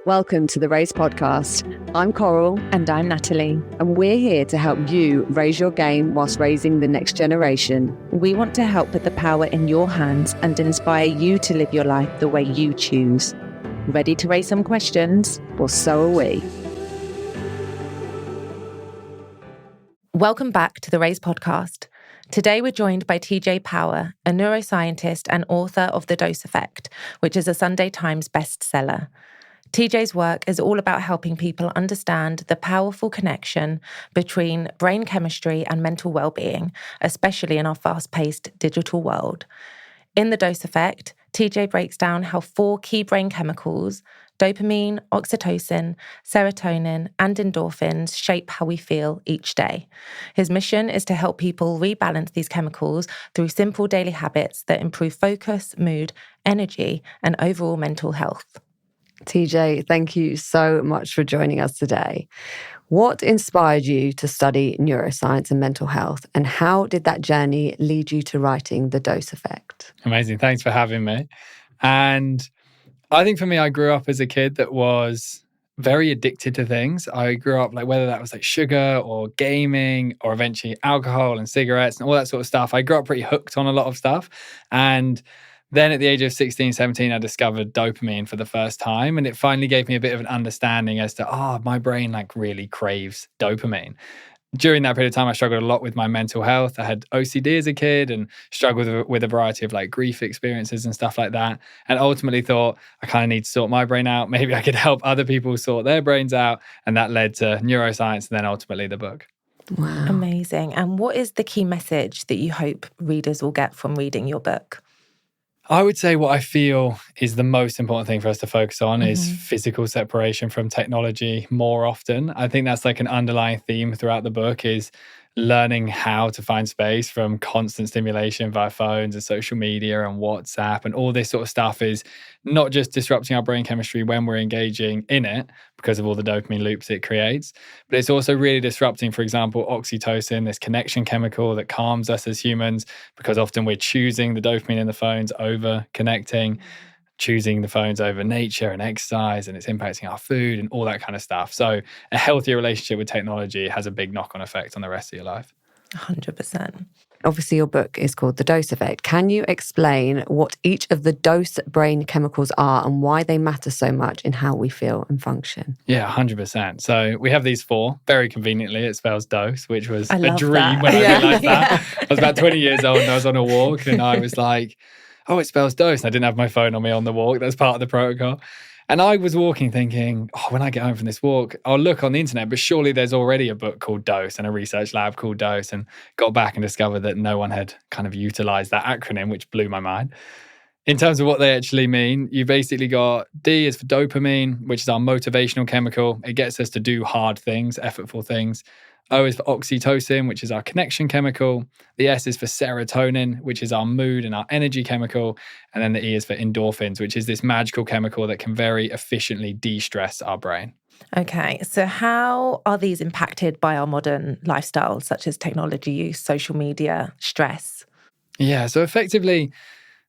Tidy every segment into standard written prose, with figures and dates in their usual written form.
Welcome to the Raise podcast. I'm Coral. And I'm Natalie. And we're here to help you raise your game whilst raising the next generation. We want to help put the power in your hands and inspire you to live your life the way you choose. Ready to raise some questions? Well, so are we. Welcome back to the Raise podcast. Today we're joined by TJ Power, a neuroscientist and author of The D.O.S.E Effect, which is a Sunday Times bestseller. TJ's work is all about helping people understand the powerful connection between brain chemistry and mental well-being, especially in our fast-paced digital world. In the D.O.S.E Effect, TJ breaks down how 4 key brain chemicals, dopamine, oxytocin, serotonin, and endorphins shape how we feel each day. His mission is to help people rebalance these chemicals through simple daily habits that improve focus, mood, energy, and overall mental health. TJ, thank you so much for joining us today. What inspired you to study neuroscience and mental health, and how did that journey lead you to writing The D.O.S.E Effect? Amazing. Thanks for having me. And I think for me, I grew up as a kid that was very addicted to things. I grew up whether that was sugar or gaming or eventually alcohol and cigarettes and all that sort of stuff. I grew up pretty hooked on a lot of stuff. And then at the age of 16, 17, I discovered dopamine for the first time. And it finally gave me a bit of an understanding as to, my brain really craves dopamine. During that period of time, I struggled a lot with my mental health. I had OCD as a kid and struggled with a variety of grief experiences and stuff like that. And ultimately thought I kind of need to sort my brain out. Maybe I could help other people sort their brains out. And that led to neuroscience and then ultimately the book. Wow. Amazing. And what is the key message that you hope readers will get from reading your book? I would say what I feel is the most important thing for us to focus on is physical separation from technology more often. I think that's an underlying theme throughout the book is learning how to find space from constant stimulation via phones and social media and WhatsApp and all this sort of stuff is not just disrupting our brain chemistry when we're engaging in it because of all the dopamine loops it creates, but it's also really disrupting, for example, oxytocin, this connection chemical that calms us as humans because often we're choosing the dopamine in the phones over connecting, choosing the phones over nature and exercise, and it's impacting our food and all that kind of stuff. So a healthier relationship with technology has a big knock-on effect on the rest of your life. 100%. Obviously, your book is called The D.O.S.E Effect. Can you explain what each of the D.O.S.E brain chemicals are and why they matter so much in how we feel and function? Yeah, 100%. So we have these 4. Very conveniently, it spells dose, which was a dream that. when I realised that. I was about 20 years old and I was on a walk and I was like, oh, it spells dose. And I didn't have my phone on me on the walk. That's part of the protocol. And I was walking thinking, when I get home from this walk, I'll look on the internet, but surely there's already a book called D.O.S.E and a research lab called D.O.S.E, and got back and discovered that no one had kind of utilized that acronym, which blew my mind. In terms of what they actually mean, you basically got D is for dopamine, which is our motivational chemical. It gets us to do hard things, effortful things. O is for oxytocin, which is our connection chemical. The S is for serotonin, which is our mood and our energy chemical. And then the E is for endorphins, which is this magical chemical that can very efficiently de-stress our brain. Okay, so how are these impacted by our modern lifestyle, such as technology use, social media, stress? Yeah, so effectively,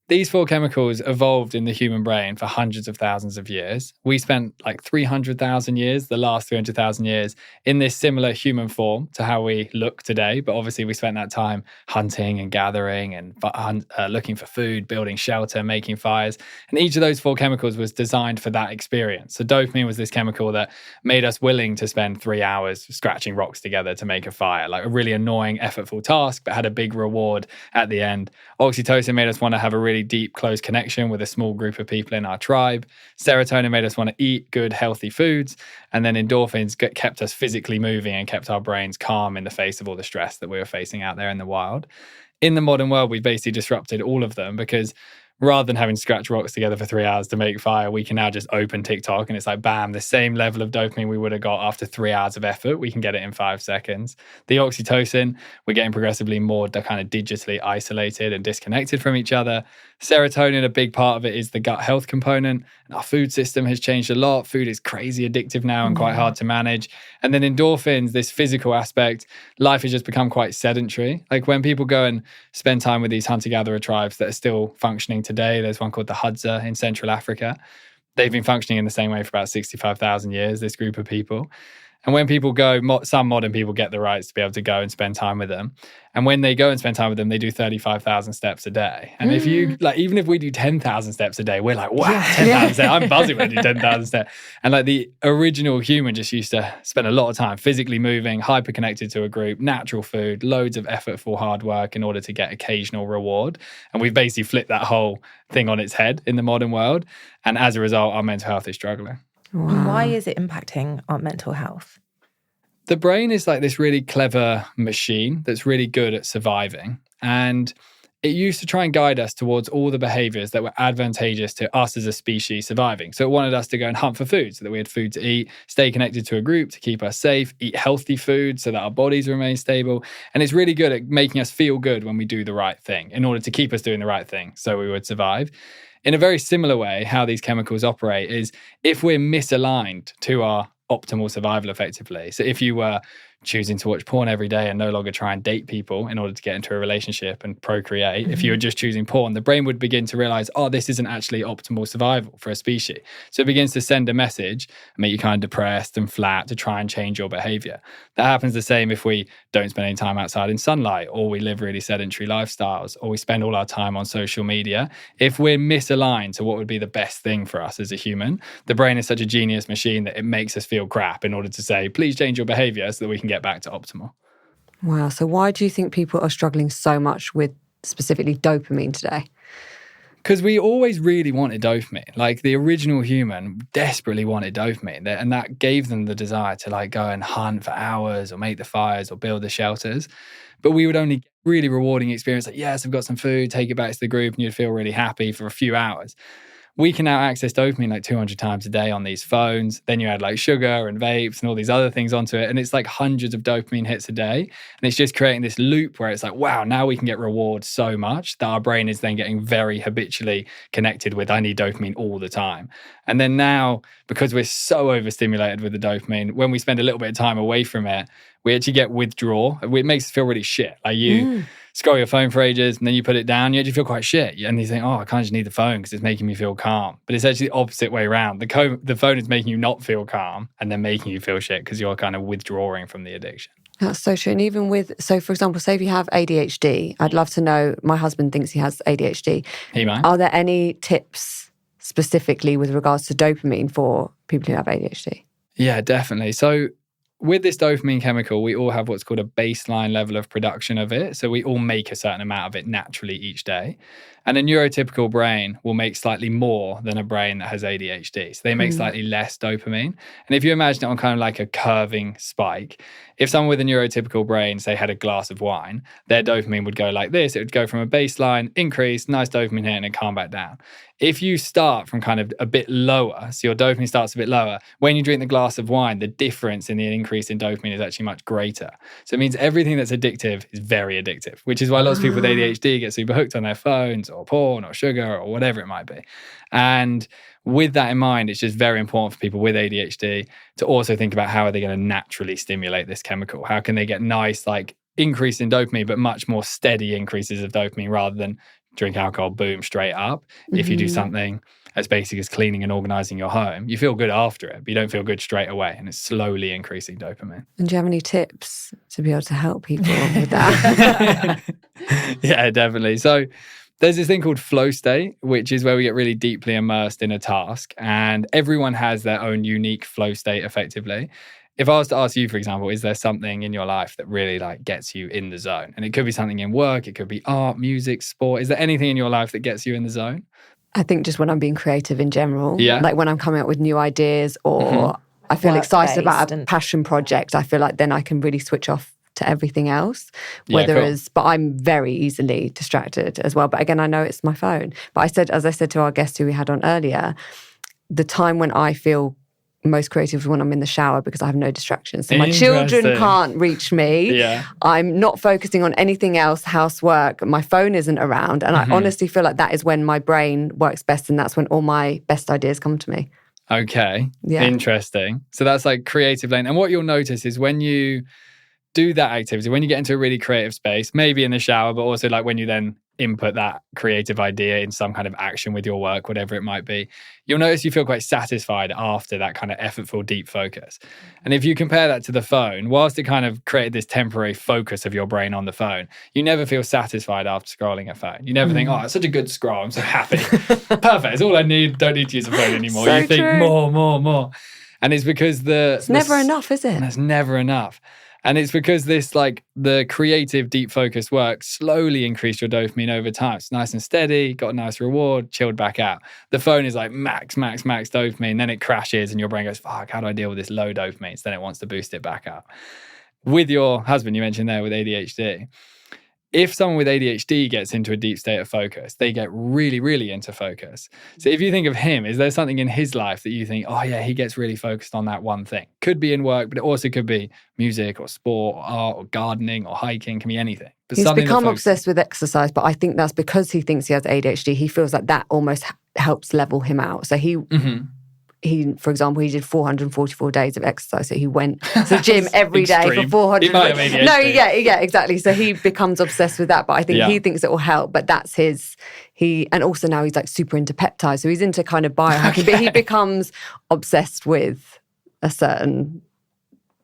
these 4 chemicals evolved in the human brain for hundreds of thousands of years. We spent 300,000 years, the last 300,000 years, in this similar human form to how we look today. But obviously we spent that time hunting and gathering and looking for food, building shelter, making fires. And each of those 4 chemicals was designed for that experience. So dopamine was this chemical that made us willing to spend 3 hours scratching rocks together to make a fire, a really annoying, effortful task, but had a big reward at the end. Oxytocin made us want to have a really deep, close connection with a small group of people in our tribe. Serotonin made us want to eat good, healthy foods. And then endorphins kept us physically moving and kept our brains calm in the face of all the stress that we were facing out there in the wild. In the modern world, we basically disrupted all of them because rather than having to scratch rocks together for 3 hours to make fire, we can now just open TikTok and it's bam, the same level of dopamine we would have got after 3 hours of effort, we can get it in 5 seconds. The oxytocin, we're getting progressively more kind of digitally isolated and disconnected from each other. Serotonin, a big part of it is the gut health component. And our food system has changed a lot. Food is crazy addictive now and quite hard to manage. And then endorphins, this physical aspect, life has just become quite sedentary. When people go and spend time with these hunter-gatherer tribes that are still functioning today, there's one called the Hadza in Central Africa. they've been functioning in the same way for about 65,000 years, this group of people. And when people go, some modern people get the rights to be able to go and spend time with them. And when they go and spend time with them, they do 35,000 steps a day. And if you, like, even if we do 10,000 steps a day, we're like, wow, 10,000 steps. I'm buzzing when I do 10,000 steps. And like the original human just used to spend a lot of time physically moving, hyper connected to a group, natural food, loads of effortful hard work in order to get occasional reward. And we've basically flipped that whole thing on its head in the modern world. And as a result, our mental health is struggling. Wow. And why is it impacting our mental health? The brain is like this really clever machine that's really good at surviving. And it used to try and guide us towards all the behaviours that were advantageous to us as a species surviving. So it wanted us to go and hunt for food so that we had food to eat, stay connected to a group to keep us safe, eat healthy food so that our bodies remain stable. And it's really good at making us feel good when we do the right thing in order to keep us doing the right thing so we would survive. In a very similar way, how these chemicals operate is if we're misaligned to our optimal survival effectively. So if you were choosing to watch porn every day and no longer try and date people in order to get into a relationship and procreate, if you were just choosing porn, the brain would begin to realize, oh, this isn't actually optimal survival for a species. So it begins to send a message and make you kind of depressed and flat to try and change your behavior. That happens the same if we don't spend any time outside in sunlight, or we live really sedentary lifestyles, or we spend all our time on social media. If we're misaligned to what would be the best thing for us as a human, the brain is such a genius machine that it makes us feel crap in order to say, please change your behavior so that we can get back to optimal. Wow. So why do you think people are struggling so much with specifically dopamine today? Because we always really wanted dopamine. Like the original human desperately wanted dopamine. And that gave them the desire to like go and hunt for hours or make the fires or build the shelters. But we would only get really rewarding experience. Like, yes, I've got some food, take it back to the group and you'd feel really happy for a few hours. We can now access dopamine like 200 times a day on these phones. Then you add like sugar and vapes and all these other things onto it. And it's like hundreds of dopamine hits a day. And it's just creating this loop where it's like, wow, now we can get reward so much that our brain is then getting very habitually connected with, I need dopamine all the time. And then now, because we're so overstimulated with the dopamine, when we spend a little bit of time away from it, we actually get withdrawal. It makes us feel really shit. Like you scroll your phone for ages and then you put it down, you actually feel quite shit. And you think, oh, I kind of just need the phone because it's making me feel calm. But it's actually the opposite way around. The phone is making you not feel calm and then making you feel shit because you're kind of withdrawing from the addiction. That's so true. And even with, so for example, say if you have ADHD, I'd love to know, my husband thinks he has ADHD. He might. Are there any tips specifically with regards to dopamine for people who have ADHD? Yeah, definitely. So with this dopamine chemical, we all have what's called a baseline level of production of it. So we all make a certain amount of it naturally each day. And a neurotypical brain will make slightly more than a brain that has ADHD. So they make slightly less dopamine. And if you imagine it on kind of like a curving spike, if someone with a neurotypical brain, say, had a glass of wine, their dopamine would go like this. It would go from a baseline, increase, nice dopamine hit, and then calm back down. If you start from kind of a bit lower, so your dopamine starts a bit lower, when you drink the glass of wine, the difference in the increase in dopamine is actually much greater. So it means everything that's addictive is very addictive, which is why lots of people with ADHD get super hooked on their phones or porn or sugar or whatever it might be. And with that in mind, it's just very important for people with ADHD to also think about how are they going to naturally stimulate this chemical? How can they get nice, like, increase in dopamine, but much more steady increases of dopamine rather than drink alcohol, boom, straight up. If you do something as basic as cleaning and organizing your home, you feel good after it, but you don't feel good straight away. And it's slowly increasing dopamine. And do you have any tips to be able to help people with that? Yeah, definitely. So there's this thing called flow state, which is where we get really deeply immersed in a task. And everyone has their own unique flow state effectively. If I was to ask you, for example, is there something in your life that really like gets you in the zone? And it could be something in work, it could be art, music, sport. Is there anything in your life that gets you in the zone? I think just when I'm being creative in general, yeah. Like when I'm coming up with new ideas or I feel excited about a passion project, I feel like then I can really switch off to everything else. But I'm very easily distracted as well. But again, I know it's my phone. But as I said to our guest who we had on earlier, the time when I feel most creative is when I'm in the shower because I have no distractions. So my children can't reach me. Yeah. I'm not focusing on anything else, housework. My phone isn't around. And I honestly feel like that is when my brain works best and that's when all my best ideas come to me. Okay. Yeah. Interesting. So that's like creative lane. And what you'll notice is when you do that activity, when you get into a really creative space, maybe in the shower, but also like when you then input that creative idea in some kind of action with your work, whatever it might be, you'll notice you feel quite satisfied after that kind of effortful deep focus. And if you compare that to the phone, whilst it kind of created this temporary focus of your brain on the phone, you never feel satisfied after scrolling a phone. You never think, oh, it's such a good scroll, I'm so happy. Perfect, it's all I need, don't need to use a phone anymore. So you think true. more. And it's because it's never enough, is it? It's never enough. And it's because this, like, the creative, deep focused work slowly increased your dopamine over time. It's nice and steady, got a nice reward, chilled back out. The phone is like max dopamine. Then it crashes and your brain goes, fuck, how do I deal with this low dopamine? So then it wants to boost it back up. With your husband, you mentioned there with ADHD, if someone with ADHD gets into a deep state of focus, they get really, really into focus. So if you think of him, is there something in his life that you think, oh yeah, he gets really focused on that one thing? Could be in work, but it also could be music or sport or art or gardening or hiking, can be anything. But he's become obsessed with exercise, but I think that's because he thinks he has ADHD. He feels like that almost helps level him out. So he, for example, he did 444 days of exercise. So he went to the gym every day for 400. He might have ADHD. No, yeah, exactly. So he becomes obsessed with that. But I think he thinks it will help. But that's and also now he's like super into peptides. So he's into kind of biohacking. But he becomes obsessed with a certain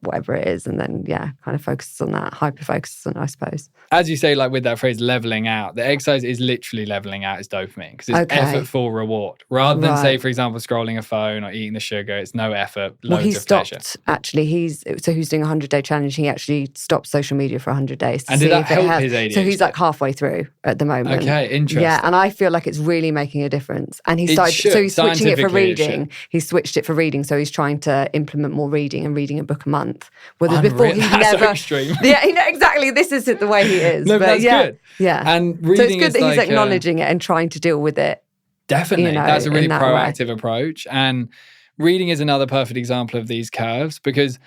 whatever it is, and then kind of focuses on that, hyper focuses on it, I suppose. As you say, like with that phrase leveling out, the exercise is literally leveling out its dopamine because it's effortful reward. Rather than say, for example, scrolling a phone or eating the sugar, it's no effort, loads of pleasure. Actually, he's doing a 100-day challenge. He actually stopped social media for 100 days to and see did that if it help has. his ADHD? So he's like halfway through at the moment. Okay, interesting. Yeah, and I feel like it's really making a difference. And he started, so he's switching it for reading. He switched it for reading, so he's trying to implement more reading and reading a book a month. Whether before he never, extreme. Yeah, exactly. This is the way he is. No, but that's good. Yeah, and reading so it's good is that like he's acknowledging it and trying to deal with it. Definitely, that's a really proactive approach. And reading is another perfect example of these curves because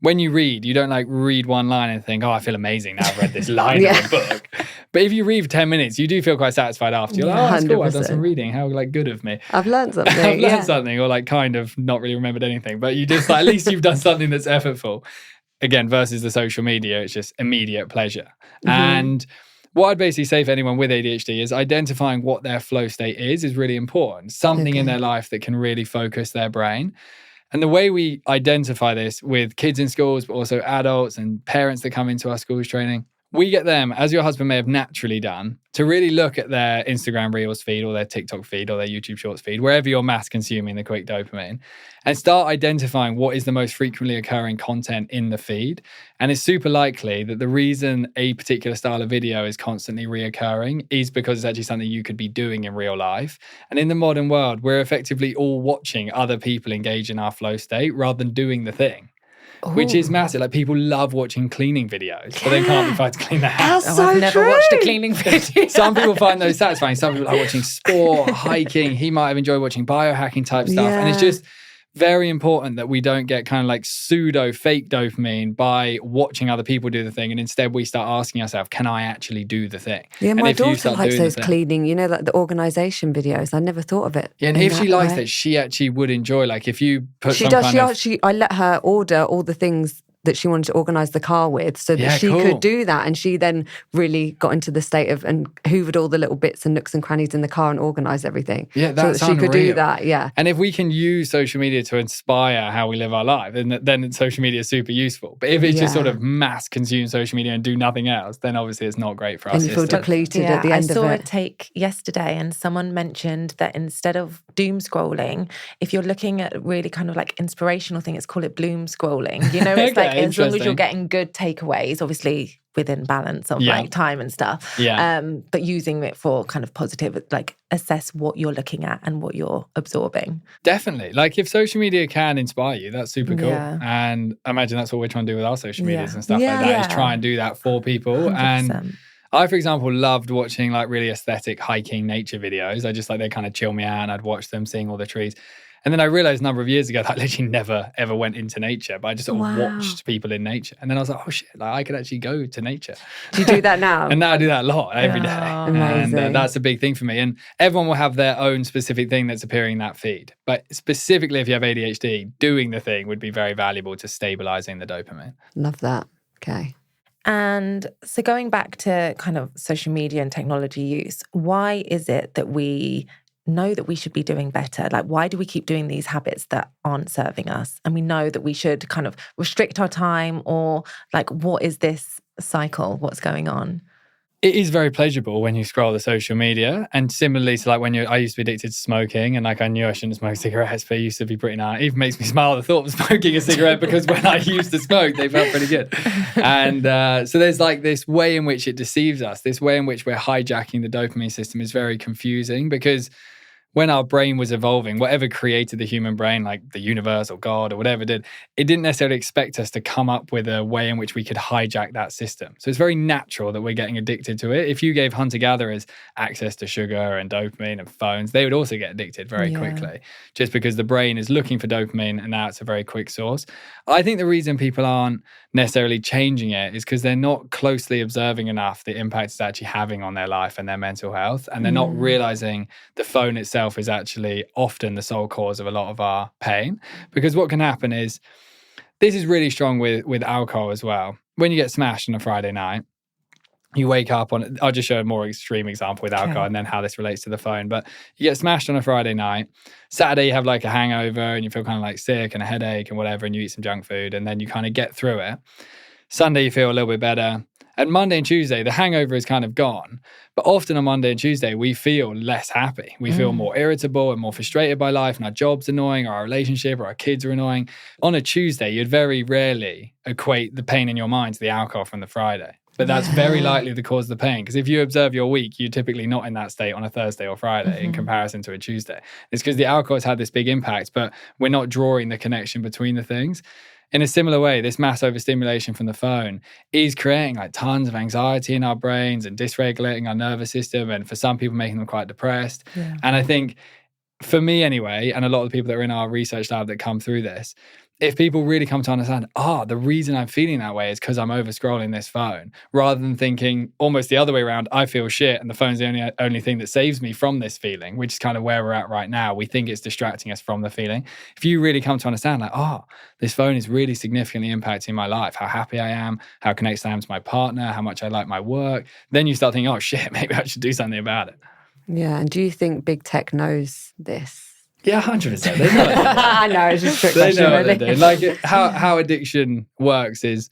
when you read, you don't like read one line and think, oh, I feel amazing now I've read this line of a book. But if you read for 10 minutes, you do feel quite satisfied after. You're like, oh, that's cool, I've done some reading. How like good of me. I've learned something. I've learned something, or like kind of not really remembered anything. But you just like, at least you've done something that's effortful. Again, versus the social media, it's just immediate pleasure. And what I'd basically say for anyone with ADHD is identifying what their flow state is really important. Something in their life that can really focus their brain. And the way we identify this with kids in schools, but also adults and parents that come into our schools training, we get them, as your husband may have naturally done, to really look at their Instagram Reels feed or their TikTok feed or their YouTube Shorts feed, wherever you're mass consuming the quick dopamine, and start identifying what is the most frequently occurring content in the feed. And it's super likely that the reason a particular style of video is constantly reoccurring is because it's actually something you could be doing in real life. And in the modern world, we're effectively all watching other people engage in our flow state rather than doing the thing. Which is massive. Like people love watching cleaning videos, but they can't be fired to clean the house. That's so I've never watched a cleaning video. Some people find those satisfying. Some people like watching sport, hiking. He might have enjoyed watching biohacking type stuff. And it's just very important that we don't get kind of like pseudo fake dopamine by watching other people do the thing. And instead we start asking ourselves, can I actually do the thing? Yeah, my daughter likes those cleaning, like the organisation videos. I never thought of it. Yeah, and if she likes it, she actually would enjoy, like if you put I let her order all the things that she wanted to organise the car with so that she could do that. And she then really got into the state of and hoovered all the little bits and nooks and crannies in the car and organised everything. Yeah, that's so that she could do that, And if we can use social media to inspire how we live our life, then social media is super useful. But if it's just sort of mass consume social media and do nothing else, then obviously it's not great for us. And you feel depleted at the end of it. I saw a take yesterday and someone mentioned that instead of doom scrolling, if you're looking at really kind of like inspirational thing, it's called it bloom scrolling. It's like as long as you're getting good takeaways, obviously within balance of like time and stuff. But using it for kind of positive, like assess what you're looking at and what you're absorbing. Definitely. Like if social media can inspire you, that's super cool. And I imagine that's what we're trying to do with our social medias and stuff like that, is try and do that for people. 100%. And I, for example, loved watching like really aesthetic hiking nature videos. I just like, they kind of chill me out and I'd watch them seeing all the trees. And then I realized a number of years ago that I literally never, ever went into nature, but I just sort of watched people in nature. And then I was like, oh shit, like I could actually go to nature. Do you do that now? And now I do that a lot, every day. Amazing. And that's a big thing for me. And everyone will have their own specific thing that's appearing in that feed. But specifically if you have ADHD, doing the thing would be very valuable to stabilizing the dopamine. Love that. Okay. And so going back to kind of social media and technology use, why is it that we know that we should be doing better? Like, why do we keep doing these habits that aren't serving us? And we know that we should kind of restrict our time, or like, what is this cycle? What's going on? It is very pleasurable when you scroll the social media. And similarly to like when I used to be addicted to smoking, and like I knew I shouldn't smoke cigarettes, but it used to be pretty nice. It even makes me smile the thought of smoking a cigarette, because when I used to smoke, they felt pretty good. And so there's like this way in which it deceives us, this way in which we're hijacking the dopamine system is very confusing, because when our brain was evolving, whatever created the human brain, like the universe or God or whatever it didn't necessarily expect us to come up with a way in which we could hijack that system. So it's very natural that we're getting addicted to it. If you gave hunter-gatherers access to sugar and dopamine and phones, they would also get addicted very quickly, just because the brain is looking for dopamine and now it's a very quick source. I think the reason people aren't necessarily changing it is because they're not closely observing enough the impact it's actually having on their life and their mental health. And they're not realizing the phone itself is actually often the sole cause of a lot of our pain. Because what can happen is, this is really strong with alcohol as well. When you get smashed on a Friday night, you wake up on, I'll just show a more extreme example with alcohol and then how this relates to the phone. But you get smashed on a Friday night. Saturday, you have like a hangover and you feel kind of like sick and a headache and whatever, and you eat some junk food and then you kind of get through it. Sunday, you feel a little bit better. And Monday and Tuesday, the hangover is kind of gone. But often on Monday and Tuesday, we feel less happy. We feel more irritable and more frustrated by life, and our job's annoying, or our relationship, or our kids are annoying. On a Tuesday, you'd very rarely equate the pain in your mind to the alcohol from the Friday. But that's very likely the cause of the pain. Because if you observe your week, you're typically not in that state on a Thursday or Friday in comparison to a Tuesday. It's because the alcohol has had this big impact, but we're not drawing the connection between the things. In a similar way, this mass overstimulation from the phone is creating like tons of anxiety in our brains and dysregulating our nervous system, and for some people making them quite depressed. And I think, for me anyway, and a lot of the people that are in our research lab that come through this, if people really come to understand, the reason I'm feeling that way is because I'm over scrolling this phone, rather than thinking almost the other way around, I feel shit and the phone's the only thing that saves me from this feeling, which is kind of where we're at right now. We think it's distracting us from the feeling. If you really come to understand like, this phone is really significantly impacting my life, how happy I am, how connected I am to my partner, how much I like my work, then you start thinking, oh shit, maybe I should do something about it. Yeah. And do you think big tech knows this? Yeah, 100%. They know it. I know, it's just a trick They question, know what really. they're doing. Like how addiction works is,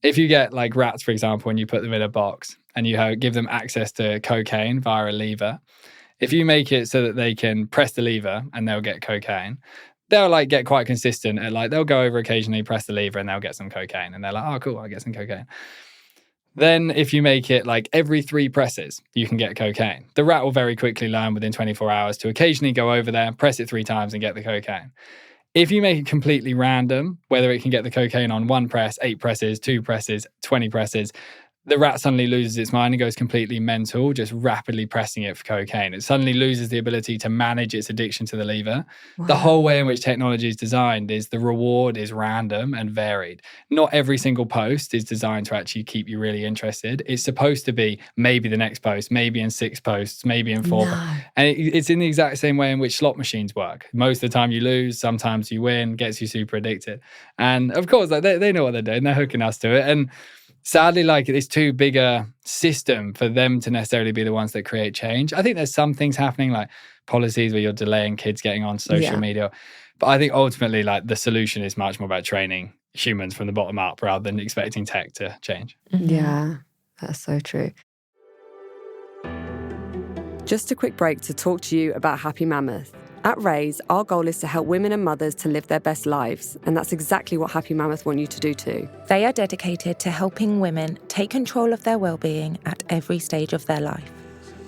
if you get like rats, for example, and you put them in a box and you give them access to cocaine via a lever, if you make it so that they can press the lever and they'll get cocaine, they'll like get quite consistent at like, they'll go over occasionally, press the lever and they'll get some cocaine. And they're like, oh, cool, I'll get some cocaine. Then if you make it like every 3 presses, you can get cocaine. The rat will very quickly learn within 24 hours to occasionally go over there, press it 3 times and get the cocaine. If you make it completely random, whether it can get the cocaine on 1 press, 8 presses, 2 presses, 20 presses, the rat suddenly loses its mind and goes completely mental, just rapidly pressing it for cocaine. It suddenly loses the ability to manage its addiction to the lever. Wow. The whole way in which technology is designed is the reward is random and varied. Not every single post is designed to actually keep you really interested. It's supposed to be maybe the next post, maybe in 6 posts, maybe in 4. No. And it's in the exact same way in which slot machines work. Most of the time you lose, sometimes you win, gets you super addicted. And of course, like, they know what they're doing. They're hooking us to it. And sadly, like, it's too big a system for them to necessarily be the ones that create change. I think there's some things happening, like policies where you're delaying kids getting on social media. But I think ultimately, like, the solution is much more about training humans from the bottom up rather than expecting tech to change. Yeah, that's so true. Just a quick break to talk to you about Happy Mammoth. At Raise, our goal is to help women and mothers to live their best lives, and that's exactly what Happy Mammoth want you to do too. They are dedicated to helping women take control of their well-being at every stage of their life.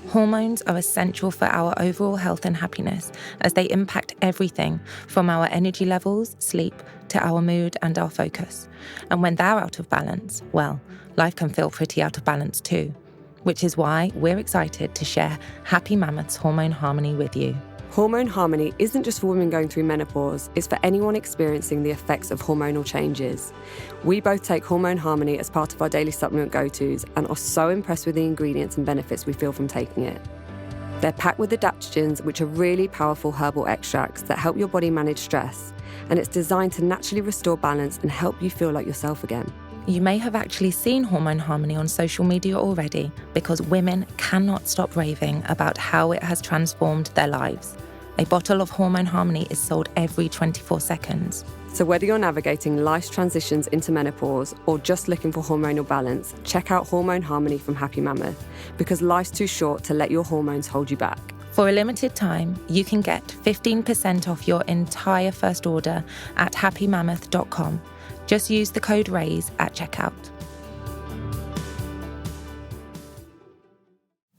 Hormones are essential for our overall health and happiness, as they impact everything from our energy levels, sleep, to our mood and our focus. And when they're out of balance, well, life can feel pretty out of balance too, which is why we're excited to share Happy Mammoth's Hormone Harmony with you. Hormone Harmony isn't just for women going through menopause, it's for anyone experiencing the effects of hormonal changes. We both take Hormone Harmony as part of our daily supplement go-tos and are so impressed with the ingredients and benefits we feel from taking it. They're packed with adaptogens, which are really powerful herbal extracts that help your body manage stress, and it's designed to naturally restore balance and help you feel like yourself again. You may have actually seen Hormone Harmony on social media already because women cannot stop raving about how it has transformed their lives. A bottle of Hormone Harmony is sold every 24 seconds. So whether you're navigating life's transitions into menopause or just looking for hormonal balance, check out Hormone Harmony from Happy Mammoth, because life's too short to let your hormones hold you back. For a limited time, you can get 15% off your entire first order at happymammoth.com. Just use the code RAISE at checkout.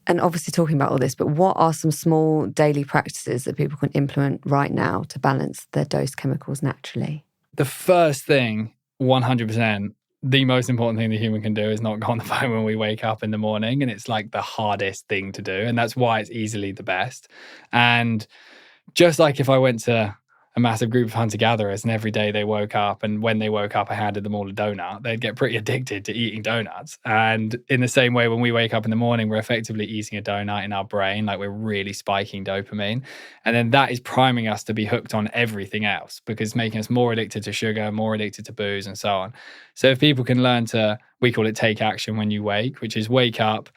And obviously talking about all this, but what are some small daily practices that people can implement right now to balance their dose chemicals naturally? The first thing, 100%, the most important thing the human can do is not go on the phone when we wake up in the morning. And it's like the hardest thing to do. And that's why it's easily the best. And just like if I went to a massive group of hunter-gatherers and every day they woke up, and when they woke up I handed them all a donut, they'd get pretty addicted to eating donuts. And in the same way, when we wake up in the morning, we're effectively eating a donut in our brain, like we're really spiking dopamine. And then that is priming us to be hooked on everything else, because it's making us more addicted to sugar, more addicted to booze and so on. So if people can learn to, we call it take action when you wake, which is wake up,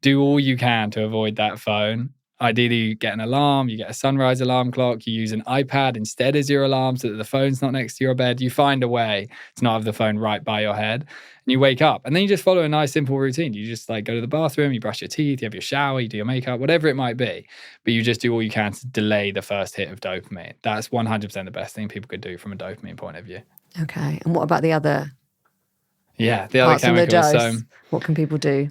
do all you can to avoid that phone. Ideally, you get an alarm, you get a sunrise alarm clock, you use an iPad instead as your alarm so that the phone's not next to your bed. You find a way to not have the phone right by your head, and you wake up. And then you just follow a nice, simple routine. You just like go to the bathroom, you brush your teeth, you have your shower, you do your makeup, whatever it might be. But you just do all you can to delay the first hit of dopamine. That's 100% the best thing people could do from a dopamine point of view. Okay. And what about the other the other parts in the chemicals? dose? What can people do?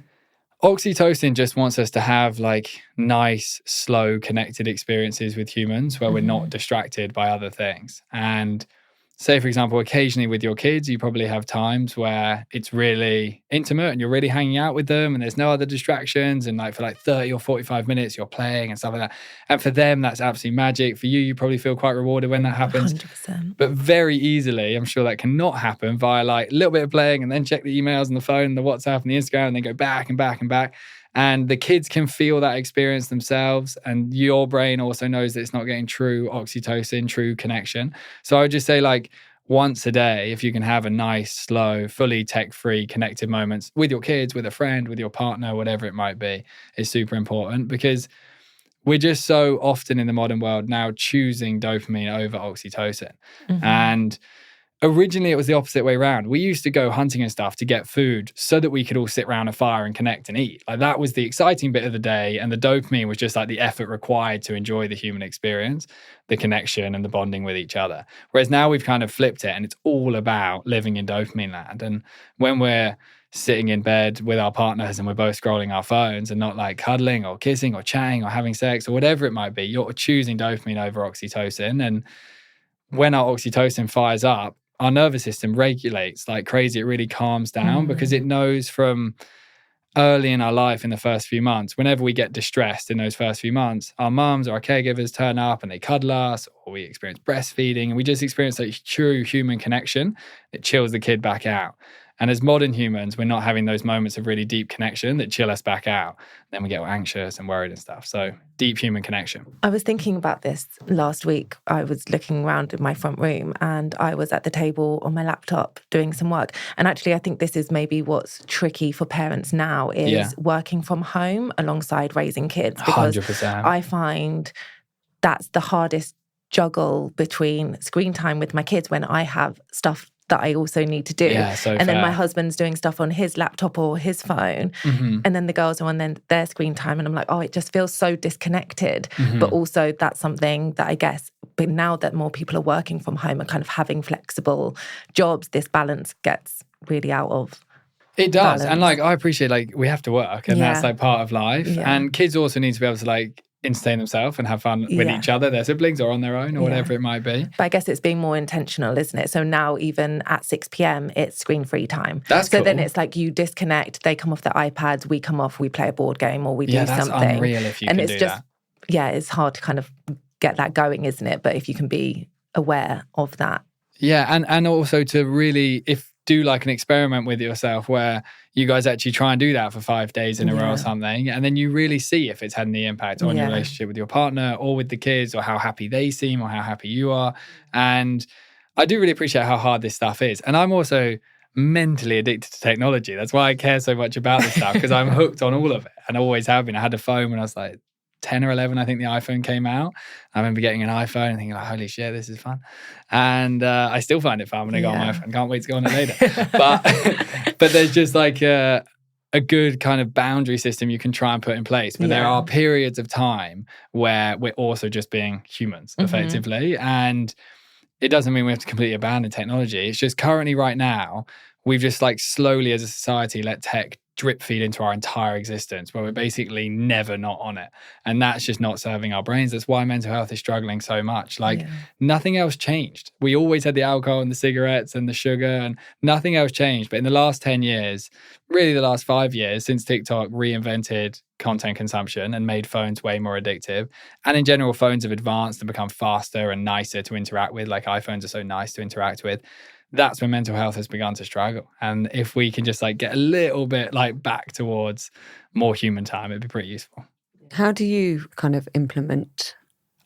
Oxytocin just wants us to have like nice, slow, connected experiences with humans where we're not distracted by other things. And say, for example, occasionally with your kids, you probably have times where it's really intimate and you're really hanging out with them and there's no other distractions. And like for like 30 or 45 minutes, you're playing and stuff like that. And for them, that's absolutely magic. For you, you probably feel quite rewarded when that happens. 100%. But very easily, I'm sure that cannot happen via like a little bit of playing and then check the emails and the phone and the WhatsApp and the Instagram and then go back and back and back. And the kids can feel that experience themselves. And your brain also knows that it's not getting true oxytocin, true connection. So I would just say like once a day, if you can have a nice, slow, fully tech-free connected moments with your kids, with a friend, with your partner, whatever it might be, is super important, because we're just so often in the modern world now choosing dopamine over oxytocin. And originally, it was the opposite way around. We used to go hunting and stuff to get food so that we could all sit around a fire and connect and eat. Like that was the exciting bit of the day. And the dopamine was just like the effort required to enjoy the human experience, the connection and the bonding with each other. Whereas now we've kind of flipped it and it's all about living in dopamine land. And when we're sitting in bed with our partners and we're both scrolling our phones and not like cuddling or kissing or chatting or having sex or whatever it might be, you're choosing dopamine over oxytocin. And when our oxytocin fires up, our nervous system regulates like crazy. It really calms down because it knows from early in our life in the first few months, whenever we get distressed in those first few months, our mums or our caregivers turn up and they cuddle us, or we experience breastfeeding and we just experience like true human connection. It chills the kid back out. And as modern humans, we're not having those moments of really deep connection that chill us back out. Then we get all anxious and worried and stuff. So deep human connection. I was thinking about this last week. I was looking around in my front room and I was at the table on my laptop doing some work. And actually, I think this is maybe what's tricky for parents now is working from home alongside raising kids. Because 100%. I find that's the hardest juggle between screen time with my kids when I have stuff that I also need to do. Yeah, so and fair. then my husband's doing stuff on his laptop or his phone. And then the girls are on their screen time. And I'm like, oh, it just feels so disconnected. But also that's something that I guess, but now that more people are working from home and kind of having flexible jobs, this balance gets really out of It does. balance. And like, I appreciate like we have to work and that's like part of life. Yeah. And kids also need to be able to like entertain themselves and have fun with each other, their siblings or on their own or whatever it might be. But I guess it's being more intentional, isn't it? So now even at 6 p.m, it's screen-free time. That's so cool. then it's like you disconnect, they come off their iPads, we come off, we play a board game or we do that's something. unreal if you and can it's do just, that. yeah, it's hard to kind of get that going, isn't it? But if you can be aware of that. Yeah, and also to really do like an experiment with yourself where you guys actually try and do that for 5 days in a row or something. And then you really see if it's had any impact on your relationship with your partner or with the kids or how happy they seem or how happy you are. And I do really appreciate how hard this stuff is. And I'm also mentally addicted to technology. That's why I care so much about this stuff, because I'm hooked on all of it and always have been. I had a phone when I was like 10 or 11, I think the iPhone came out. I remember getting an iPhone and thinking like, holy shit, this is fun. And I still find it fun when I go on my iPhone. Can't wait to go on it later. But there's just like a good kind of boundary system you can try and put in place. But there are periods of time where we're also just being humans, effectively. And it doesn't mean we have to completely abandon technology. It's just currently right now, we've just like slowly as a society let tech drip feed into our entire existence, where we're basically never not on it. And that's just not serving our brains. That's why mental health is struggling so much. Like nothing else changed. We always had the alcohol and the cigarettes and the sugar, and nothing else changed. But in the last 10 years, really the last 5 years, since TikTok reinvented content consumption and made phones way more addictive, and in general, phones have advanced and become faster and nicer to interact with. Like iPhones are so nice to interact with. That's when mental health has begun to struggle. And if we can just like get a little bit like back towards more human time, it'd be pretty useful. How do you kind of implement?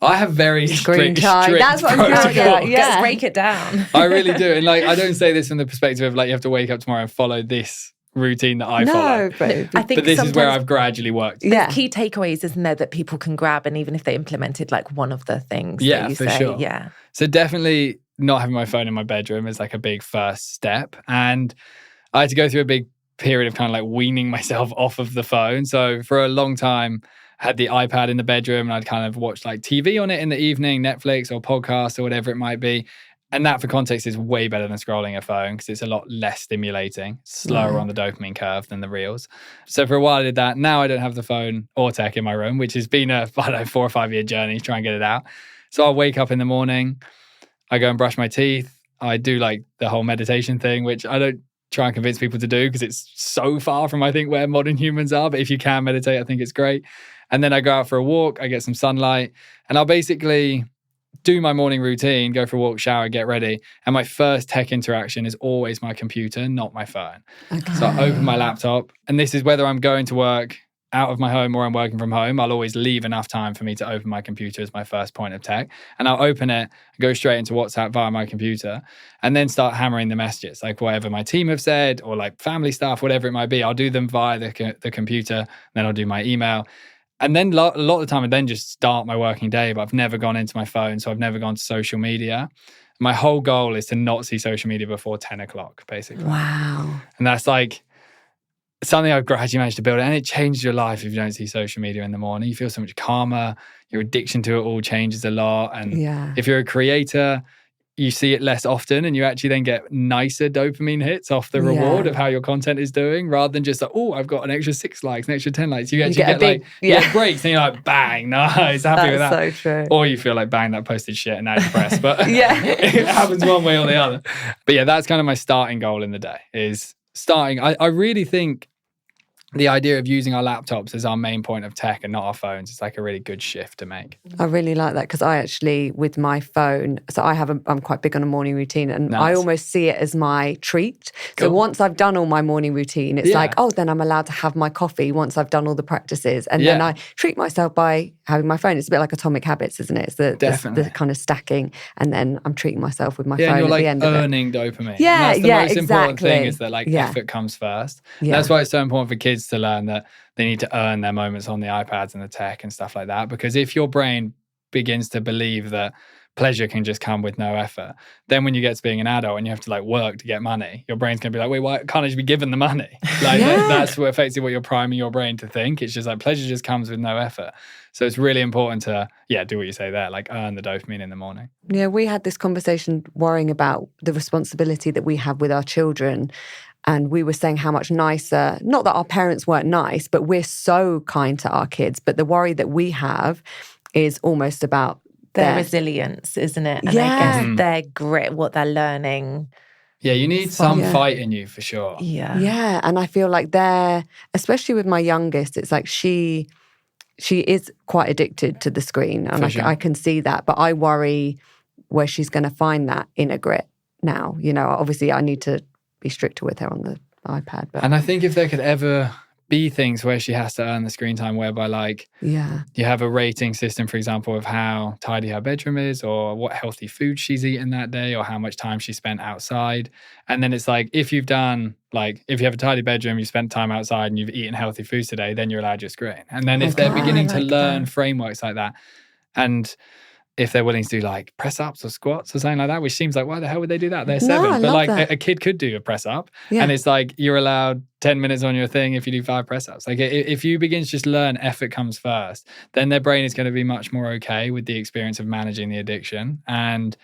I have very screen strict time. That's what I'm protocols. Just break it down. I really do. And like, I don't say this from the perspective of like, you have to wake up tomorrow and follow this routine that I follow. But this is where I've gradually worked. There's key takeaways, isn't there, that people can grab, and even if they implemented like one of the things that you say. Sure. Yeah. So definitely not having my phone in my bedroom is like a big first step. And I had to go through a big period of kind of like weaning myself off of the phone. So for a long time, I had the iPad in the bedroom and I'd kind of watch like TV on it in the evening, Netflix or podcasts or whatever it might be. And that, for context, is way better than scrolling a phone because it's a lot less stimulating, slower on the dopamine curve than the reels. So for a while I did that. Now I don't have the phone or tech in my room, which has been a 4 or 5 year journey to try and get it out. So I'll wake up in the morning, I go and brush my teeth. I do like the whole meditation thing, which I don't try and convince people to do because it's so far from, I think, where modern humans are. But if you can meditate, I think it's great. And then I go out for a walk, I get some sunlight, and I'll basically do my morning routine, go for a walk, shower, get ready. And my first tech interaction is always my computer, not my phone. Okay. So I open my laptop, and this is whether I'm going to work out of my home or I'm working from home. I'll always leave enough time for me to open my computer as my first point of tech. And I'll open it, go straight into WhatsApp via my computer, and then start hammering the messages, like whatever my team have said or like family stuff, whatever it might be. I'll do them via the computer, then I'll do my email. And then a lot of the time I then just start my working day, but I've never gone into my phone. So I've never gone to social media. My whole goal is to not see social media before 10 o'clock, basically. Wow. And that's like something I've gradually managed to build. And it changes your life if you don't see social media in the morning. You feel so much calmer. Your addiction to it all changes a lot. And if you're a creator, you see it less often and you actually then get nicer dopamine hits off the reward of how your content is doing, rather than just like, oh, I've got an extra 6 likes, an extra 10 likes. You actually get like breaks and you're like, bang, nice, happy with that. That's so true. Or you feel like, bang, that posted shit and now you're depressed. But it happens one way or the other. But yeah, that's kind of my starting goal in the day is starting. I really think the idea of using our laptops as our main point of tech and not our phones is like a really good shift to make. I really like that because I actually, with my phone, so I'm quite big on a morning routine and I almost see it as my treat. Cool. So once I've done all my morning routine, it's like, oh, then I'm allowed to have my coffee once I've done all the practices. And then I treat myself by having my phone. It's a bit like Atomic Habits, isn't it? It's the kind of stacking. And then I'm treating myself with my phone and you're at like the end of it. earning dopamine. Yeah, and that's the most important thing is that like effort comes first. Yeah. That's why it's so important for kids to learn that they need to earn their moments on the iPads and the tech and stuff like that. Because if your brain begins to believe that pleasure can just come with no effort, then when you get to being an adult and you have to like work to get money, your brain's going to be like, wait, why can't I just be given the money? Like that's effectively what you're priming your brain to think. It's just like pleasure just comes with no effort. So it's really important to, do what you say there, like earn the dopamine in the morning. Yeah, we had this conversation worrying about the responsibility that we have with our children. And we were saying how much nicer, not that our parents weren't nice, but we're so kind to our kids. But the worry that we have is almost about their resilience, isn't it? And I guess their grit, what they're learning. Yeah, you need some fight in you for sure. Yeah, and I feel like especially with my youngest, it's like she is quite addicted to the screen. And I can see that. But I worry where she's going to find that inner grit now. You know, obviously I need to be stricter with her on the iPad. But. And I think if there could ever be things where she has to earn the screen time, whereby like you have a rating system, for example, of how tidy her bedroom is, or what healthy food she's eaten that day, or how much time she spent outside. And then it's like, if you have a tidy bedroom, you spent time outside and you've eaten healthy foods today, then you're allowed your screen. And then if they're beginning to learn frameworks like that, and if they're willing to do like press ups or squats or something like that, which seems like, why the hell would they do that? They're 7. But like a kid could do a press up, and it's like, you're allowed 10 minutes on your thing if you do 5 press ups. Like if you begin to just learn effort comes first, then their brain is going to be much more okay with the experience of managing the addiction. And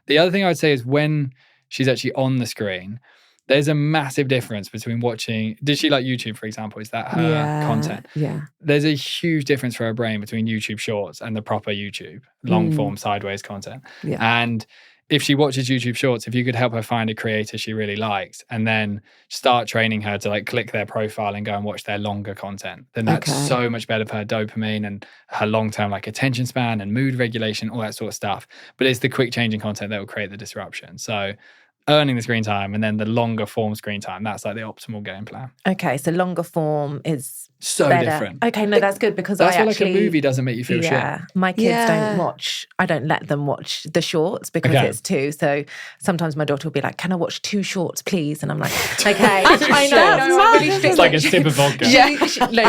the other thing I would say is, when she's actually on the screen, there's a massive difference between watching. Did she like YouTube, for example? Is that her content? Yeah. There's a huge difference for her brain between YouTube Shorts and the proper YouTube, long form, sideways content. Yeah. And if she watches YouTube Shorts, if you could help her find a creator she really likes and then start training her to like click their profile and go and watch their longer content, then that's so much better for her dopamine and her long-term like attention span and mood regulation, all that sort of stuff. But it's the quick changing content that will create the disruption. So earning the screen time and then the longer form screen time, that's like the optimal game plan. Okay, so longer form is so better. Different. Okay, no, that's good, because that's why like a movie doesn't make you feel shit. My kids don't watch. I don't let them watch the shorts because it's 2. So sometimes my daughter will be like, "Can I watch 2 shorts, please?" And I'm like, "Okay." I know. It's like a sip of vodka.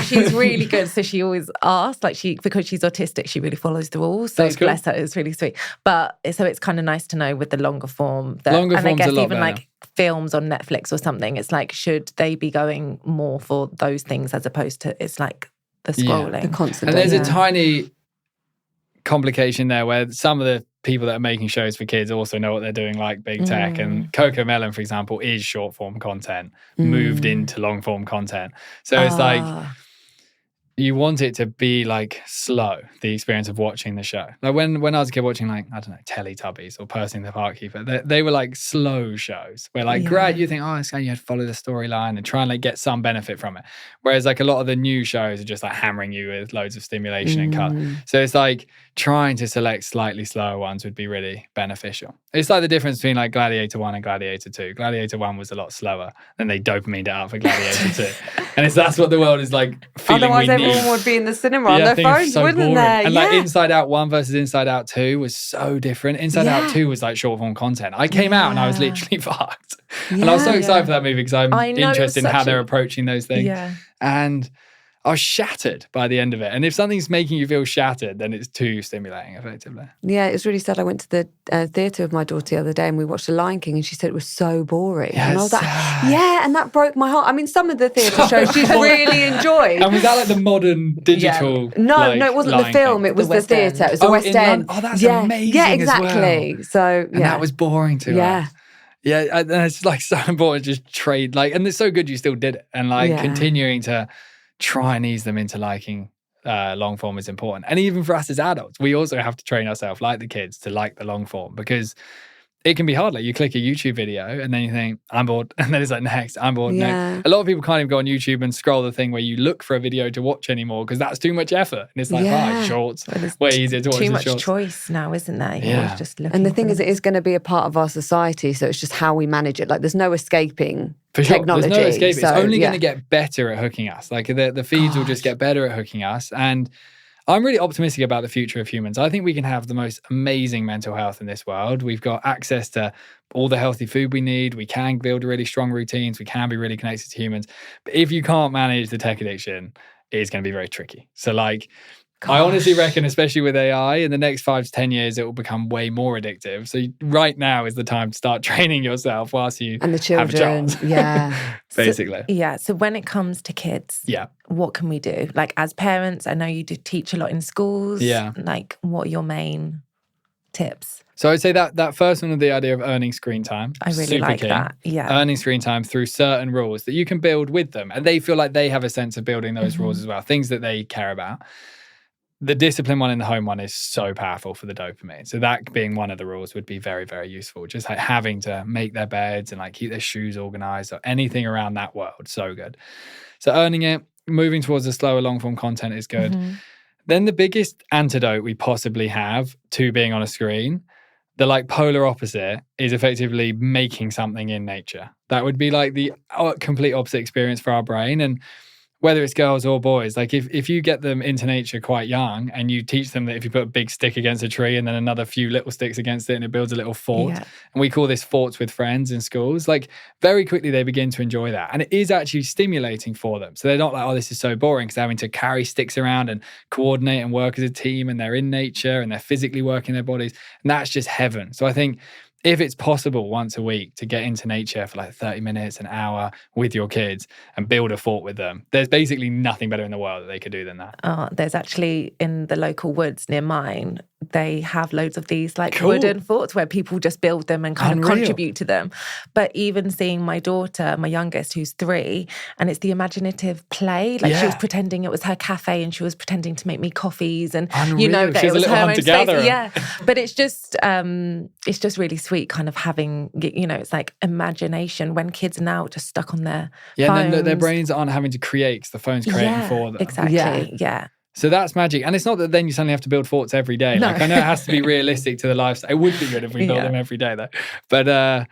She's really good. So she always asks, like because she's autistic, she really follows the rules. So bless her, it's really sweet. But so it's kind of nice to know with the longer form that, and I guess even like films on Netflix or something, it's like, should they be going more for those things as opposed to, it's like the scrolling, the constant. And there's a tiny complication there where some of the people that are making shows for kids also know what they're doing, like big tech. And Coco Melon, for example, is short form content moved into long form content. So it's like, you want it to be like slow, the experience of watching the show. Like when I was a kid watching, like, I don't know, Teletubbies or Percy and the Parkkeeper, they were like slow shows where like, great, you think, it's going, you have to follow the storyline and try and like get some benefit from it. Whereas like a lot of the new shows are just like hammering you with loads of stimulation and cut. So it's like trying to select slightly slower ones would be really beneficial. It's like the difference between like Gladiator 1 and Gladiator 2. Gladiator 1 was a lot slower, then they dopamined it out for Gladiator 2. And that's what the world is like feeling. Otherwise everyone would be in the cinema on their phones, so wouldn't they? And like Inside Out 1 versus Inside Out 2 was so different. Inside Out 2 was like short form content. I came out and I was literally fucked. And I was so excited for that movie because I'm interested in how they're approaching those things. And I was shattered by the end of it. And if something's making you feel shattered, then it's too stimulating, effectively. Yeah, it was really sad. I went to the theatre with my daughter the other day and we watched The Lion King and she said it was so boring. Yeah, and I was like, and that broke my heart. I mean, some of the theatre shows she's really enjoyed. And was that like the modern digital? No, it wasn't the film. It was the theatre. It was the West End. Oh, that's amazing. Yeah, exactly. As well. So, and that was boring to her. Yeah, and it's like so important to just trade, like, and it's so good you still did it. And like continuing to try and ease them into liking long form is important. And even for us as adults, we also have to train ourselves, like the kids, to like the long form, because it can be hard. Like you click a YouTube video and then you think, I'm bored. And then it's like, next, I'm bored, next. A lot of people can't even go on YouTube and scroll the thing where you look for a video to watch anymore because that's too much effort. And it's like, shorts, way easier to watch too much shorts. Choice now, isn't there? You're just looking. And the thing is, it is going to be a part of our society. So it's just how we manage it. Like there's no escaping technology. There's no escape. So, it's only going to get better at hooking us. Like the feeds will just get better at hooking us. And I'm really optimistic about the future of humans. I think we can have the most amazing mental health in this world. We've got access to all the healthy food we need. We can build really strong routines. We can be really connected to humans. But if you can't manage the tech addiction, it's going to be very tricky. So like, I honestly reckon, especially with AI, in the next 5 to 10 years, it will become way more addictive. So right now is the time to start training yourself whilst you and the children, have a child. Basically. So when it comes to kids, what can we do? Like as parents, I know you do teach a lot in schools. Like what are your main tips? So I'd say that first one with the idea of earning screen time. I really like that. Yeah. Earning screen time through certain rules that you can build with them. And they feel like they have a sense of building those rules as well, things that they care about. The discipline one and the home one is so powerful for the dopamine. So that being one of the rules would be very, very useful. Just like having to make their beds and like keep their shoes organized or anything around that world. So good. So earning it, moving towards the slower long form content is good. Then the biggest antidote we possibly have to being on a screen, the like polar opposite, is effectively making something in nature. That would be like the complete opposite experience for our brain. And whether it's girls or boys, like if you get them into nature quite young and you teach them that if you put a big stick against a tree and then another few little sticks against it and it builds a little fort, and we call this forts with friends in schools, like very quickly they begin to enjoy that. And it is actually stimulating for them. So they're not like, oh, this is so boring, because they're having to carry sticks around and coordinate and work as a team, and they're in nature and they're physically working their bodies. And that's just heaven. So I think if it's possible once a week to get into nature for like 30 minutes, an hour with your kids and build a fort with them, there's basically nothing better in the world that they could do than that. There's actually in the local woods near mine, they have loads of these like wooden forts where people just build them and kind of contribute to them. But even seeing my daughter, my youngest, who's 3, and it's the imaginative play. Like she was pretending it was her cafe and she was pretending to make me coffees, and you know that it was her own space. Yeah, but it's just really sweet, kind of having, you know, it's like imagination when kids are now just stuck on their phones. And their brains aren't having to create because the phone's creating for them. Exactly. Yeah. So that's magic. And it's not that then you suddenly have to build forts every day. Like I know it has to be realistic to the lifestyle. It would be good if we built them every day though. But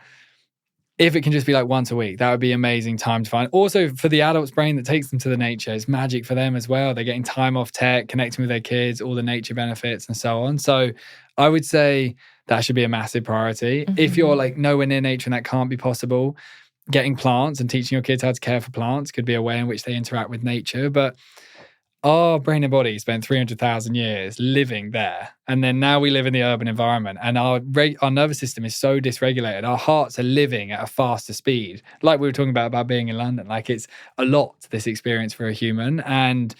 if it can just be like once a week, that would be amazing time to find. Also for the adult's brain that takes them to the nature, it's magic for them as well. They're getting time off tech, connecting with their kids, all the nature benefits and so on. So I would say that should be a massive priority. If you're like nowhere near nature and that can't be possible, getting plants and teaching your kids how to care for plants could be a way in which they interact with nature. But our brain and body spent 300,000 years living there. And then now we live in the urban environment and our nervous system is so dysregulated. Our hearts are living at a faster speed. Like we were talking about being in London. Like it's a lot, this experience for a human. And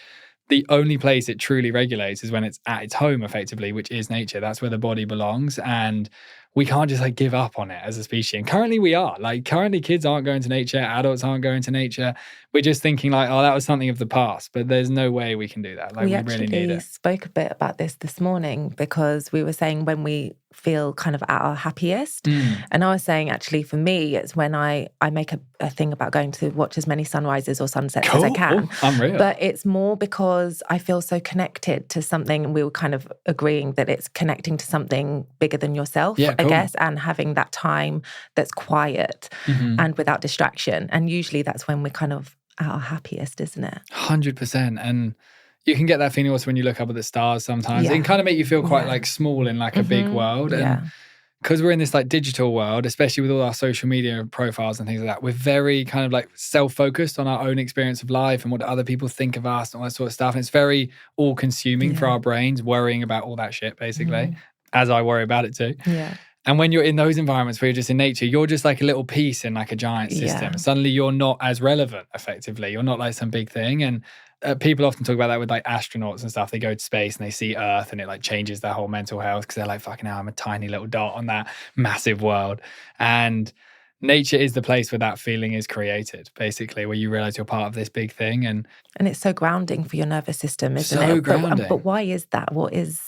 the only place it truly regulates is when it's at its home, effectively, which is nature. That's where the body belongs. And we can't just like give up on it as a species. And currently we are. Like currently kids aren't going to nature, adults aren't going to nature. We're just thinking like, oh, that was something of the past. But there's no way we can do that. Like we really need it. We spoke a bit about this morning because we were saying when we feel kind of at our happiest. And I was saying actually for me, it's when I make a thing about going to watch as many sunrises or sunsets as I can. Unreal. But it's more because I feel so connected to something, and we were kind of agreeing that it's connecting to something bigger than yourself, I guess, and having that time that's quiet and without distraction. And usually that's when we're kind of at our happiest, isn't it? 100%. And you can get that feeling also when you look up at the stars sometimes. It can kind of make you feel quite like small in like a big world. And because we're in this like digital world, especially with all our social media profiles and things like that, we're very kind of like self-focused on our own experience of life and what other people think of us and all that sort of stuff. And it's very all-consuming for our brains, worrying about all that shit, basically, as I worry about it too. Yeah. And when you're in those environments where you're just in nature, you're just like a little piece in like a giant system. Suddenly you're not as relevant, effectively. You're not like some big thing. And people often talk about that with like astronauts and stuff. They go to space and they see Earth and it like changes their whole mental health because they're like, fucking hell, I'm a tiny little dot on that massive world. And nature is the place where that feeling is created, basically, where you realize you're part of this big thing. And it's so grounding for your nervous system, isn't it? So grounding. But why is that? What is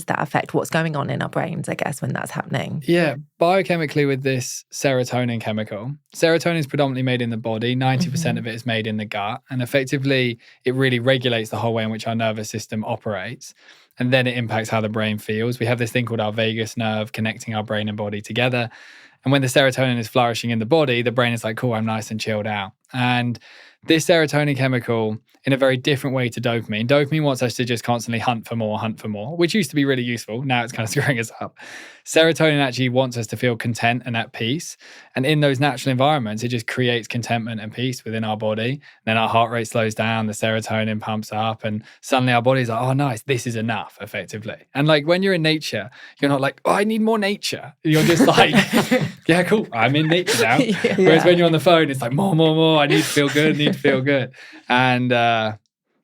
that effect? What's going on in our brains, I guess, when that's happening? Yeah, biochemically with this serotonin chemical. Serotonin is predominantly made in the body. 90% of it is made in the gut. And effectively, it really regulates the whole way in which our nervous system operates. And then it impacts how the brain feels. We have this thing called our vagus nerve connecting our brain and body together. And when the serotonin is flourishing in the body, the brain is like, cool, I'm nice and chilled out. And this serotonin chemical, in a very different way to dopamine. Dopamine wants us to just constantly hunt for more, which used to be really useful. Now it's kind of screwing us up. Serotonin actually wants us to feel content and at peace. And in those natural environments, it just creates contentment and peace within our body. Then our heart rate slows down, the serotonin pumps up, and suddenly our body's like, oh, nice, this is enough, effectively. And like when you're in nature, you're not like, oh, I need more nature. You're just like, yeah, cool, I'm in nature now. Whereas when you're on the phone, it's like, more, I need to feel good, And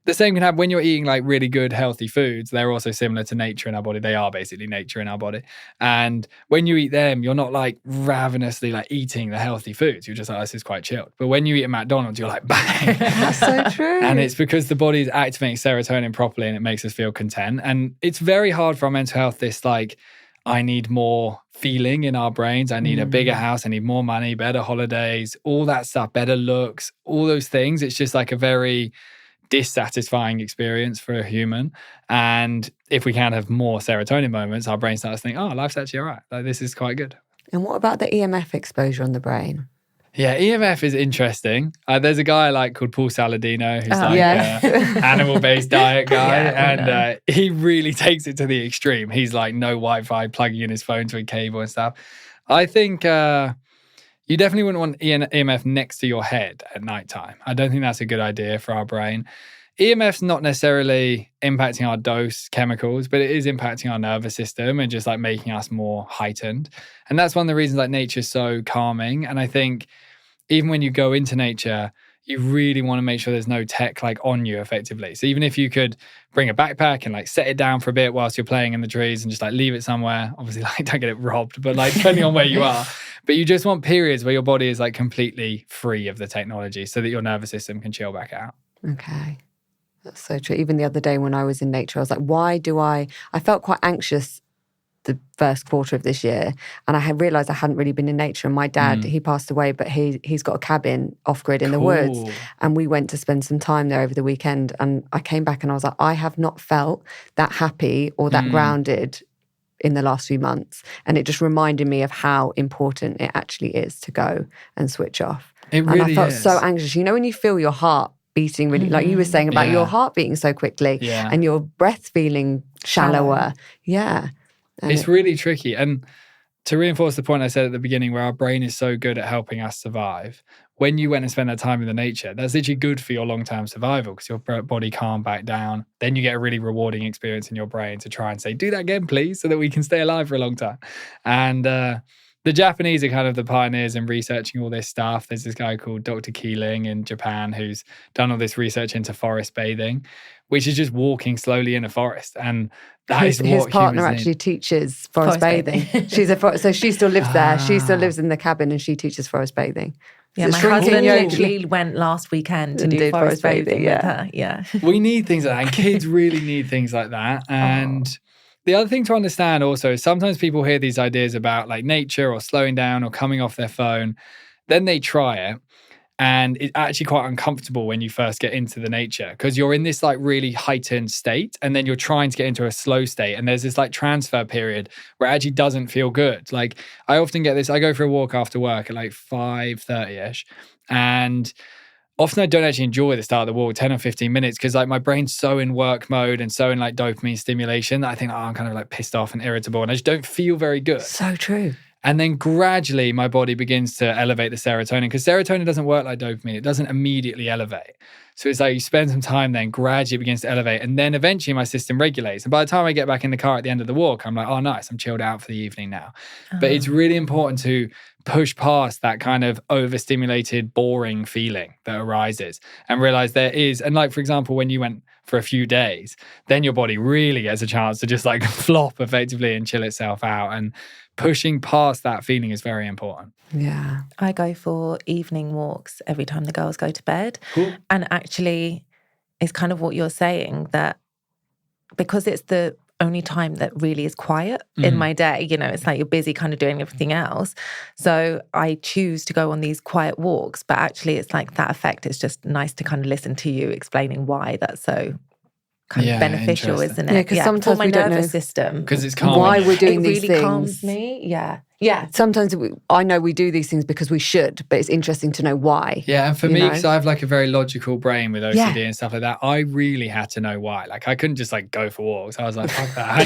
the same can happen when you're eating like really good, healthy foods. They're also similar to nature in our body. They are basically nature in our body. And when you eat them, you're not like ravenously like eating the healthy foods. You're just like, this is quite chilled. But when you eat at McDonald's, you're like, bang. That's so true. And it's because the body is activating serotonin properly and it makes us feel content. And it's very hard for our mental health, this like, I need more feeling in our brains. I need a bigger house. I need more money, better holidays, all that stuff, better looks, all those things. It's just like a very dissatisfying experience for a human. And if we can have more serotonin moments, our brain starts to think, oh, life's actually all right. Like this is quite good. And what about the EMF exposure on the brain? Yeah, EMF is interesting. There's a guy I like called Paul Saladino, who's animal-based diet guy, he really takes it to the extreme. He's like no Wi-Fi, plugging in his phone to a cable and stuff. I think you definitely wouldn't want EMF next to your head at nighttime. I don't think that's a good idea for our brain. EMF's not necessarily impacting our dose chemicals, but it is impacting our nervous system and just like making us more heightened. And that's one of the reasons like nature's so calming. And I think even when you go into nature, you really want to make sure there's no tech like on you effectively. So even if you could bring a backpack and like set it down for a bit whilst you're playing in the trees and just like leave it somewhere, obviously like don't get it robbed, but like depending on where you are, but you just want periods where your body is like completely free of the technology so that your nervous system can chill back out. Okay. That's so true. Even the other day when I was in nature, I was like, I felt quite anxious the first quarter of this year. And I had realised I hadn't really been in nature. And my dad, he passed away, but he's got a cabin off-grid in the woods. And we went to spend some time there over the weekend. And I came back and I was like, I have not felt that happy or that grounded in the last few months. And it just reminded me of how important it actually is to go and switch off. It really is. And I felt so anxious. You know, when you feel your heart beating really, like you were saying about your heart beating so quickly and your breath feeling shallower. Yeah. And it's really tricky. And to reinforce the point I said at the beginning where our brain is so good at helping us survive, when you went and spent that time in the nature, that's literally good for your long-term survival because your body calmed back down. Then you get a really rewarding experience in your brain to try and say, do that again, please, so that we can stay alive for a long time. And the Japanese are kind of the pioneers in researching all this stuff. There's this guy called Dr. Keeling in Japan who's done all this research into forest bathing, which is just walking slowly in a forest. And that is what his partner actually need. Teaches forest bathing. So she still lives there. She still lives in the cabin and she teaches forest bathing. Yeah, my husband literally went last weekend to do forest bathing with her. Yeah. We need things like that. And kids really need things like that. And the other thing to understand also is sometimes people hear these ideas about like nature or slowing down or coming off their phone. Then they try it. And it's actually quite uncomfortable when you first get into the nature because you're in this like really heightened state and then you're trying to get into a slow state. And there's this like transfer period where it actually doesn't feel good. Like I often get this, I go for a walk after work at like 5:30ish and often I don't actually enjoy the start of the walk, 10 or 15 minutes, because like my brain's so in work mode and so in like dopamine stimulation that I think, I'm kind of like pissed off and irritable and I just don't feel very good. So true. And then gradually my body begins to elevate the serotonin because serotonin doesn't work like dopamine. It doesn't immediately elevate. So it's like you spend some time then gradually it begins to elevate and then eventually my system regulates. And by the time I get back in the car at the end of the walk, I'm like, oh, nice, I'm chilled out for the evening now. But it's really important to push past that kind of overstimulated, boring feeling that arises and realize there is, and like, for example, when you went for a few days, then your body really gets a chance to just like flop effectively and chill itself out. And pushing past that feeling is very important. Yeah. I go for evening walks every time the girls go to bed. Cool. And actually, it's kind of what you're saying that because it's the only time that really is quiet in my day, you know, it's like you're busy kind of doing everything else. So I choose to go on these quiet walks, but actually it's like that effect. It's just nice to kind of listen to you explaining why that's so kind of beneficial, isn't it? Yeah, because sometimes for my we don't nervous know system. Because it's calming. Why we're doing it these really things. calms me. Yeah. Sometimes I know we do these things because we should, but it's interesting to know why. Yeah, and for me, because I have like a very logical brain with OCD and stuff like that, I really had to know why. Like I couldn't just like go for walks. I was like, fuck that. I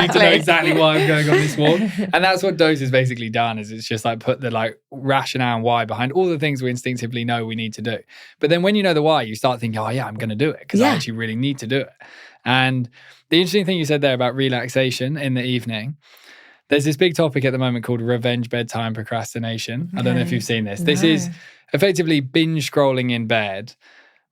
need to know exactly why I'm going on this walk. And that's what D.O.S.E has basically done, is it's just like put the like rationale and why behind all the things we instinctively know we need to do. But then when you know the why, you start thinking, oh yeah, I'm going to do it because I actually really need to do it. And the interesting thing you said there about relaxation in the evening, there's this big topic at the moment called revenge bedtime procrastination. I don't know if you've seen this. This is effectively binge scrolling in bed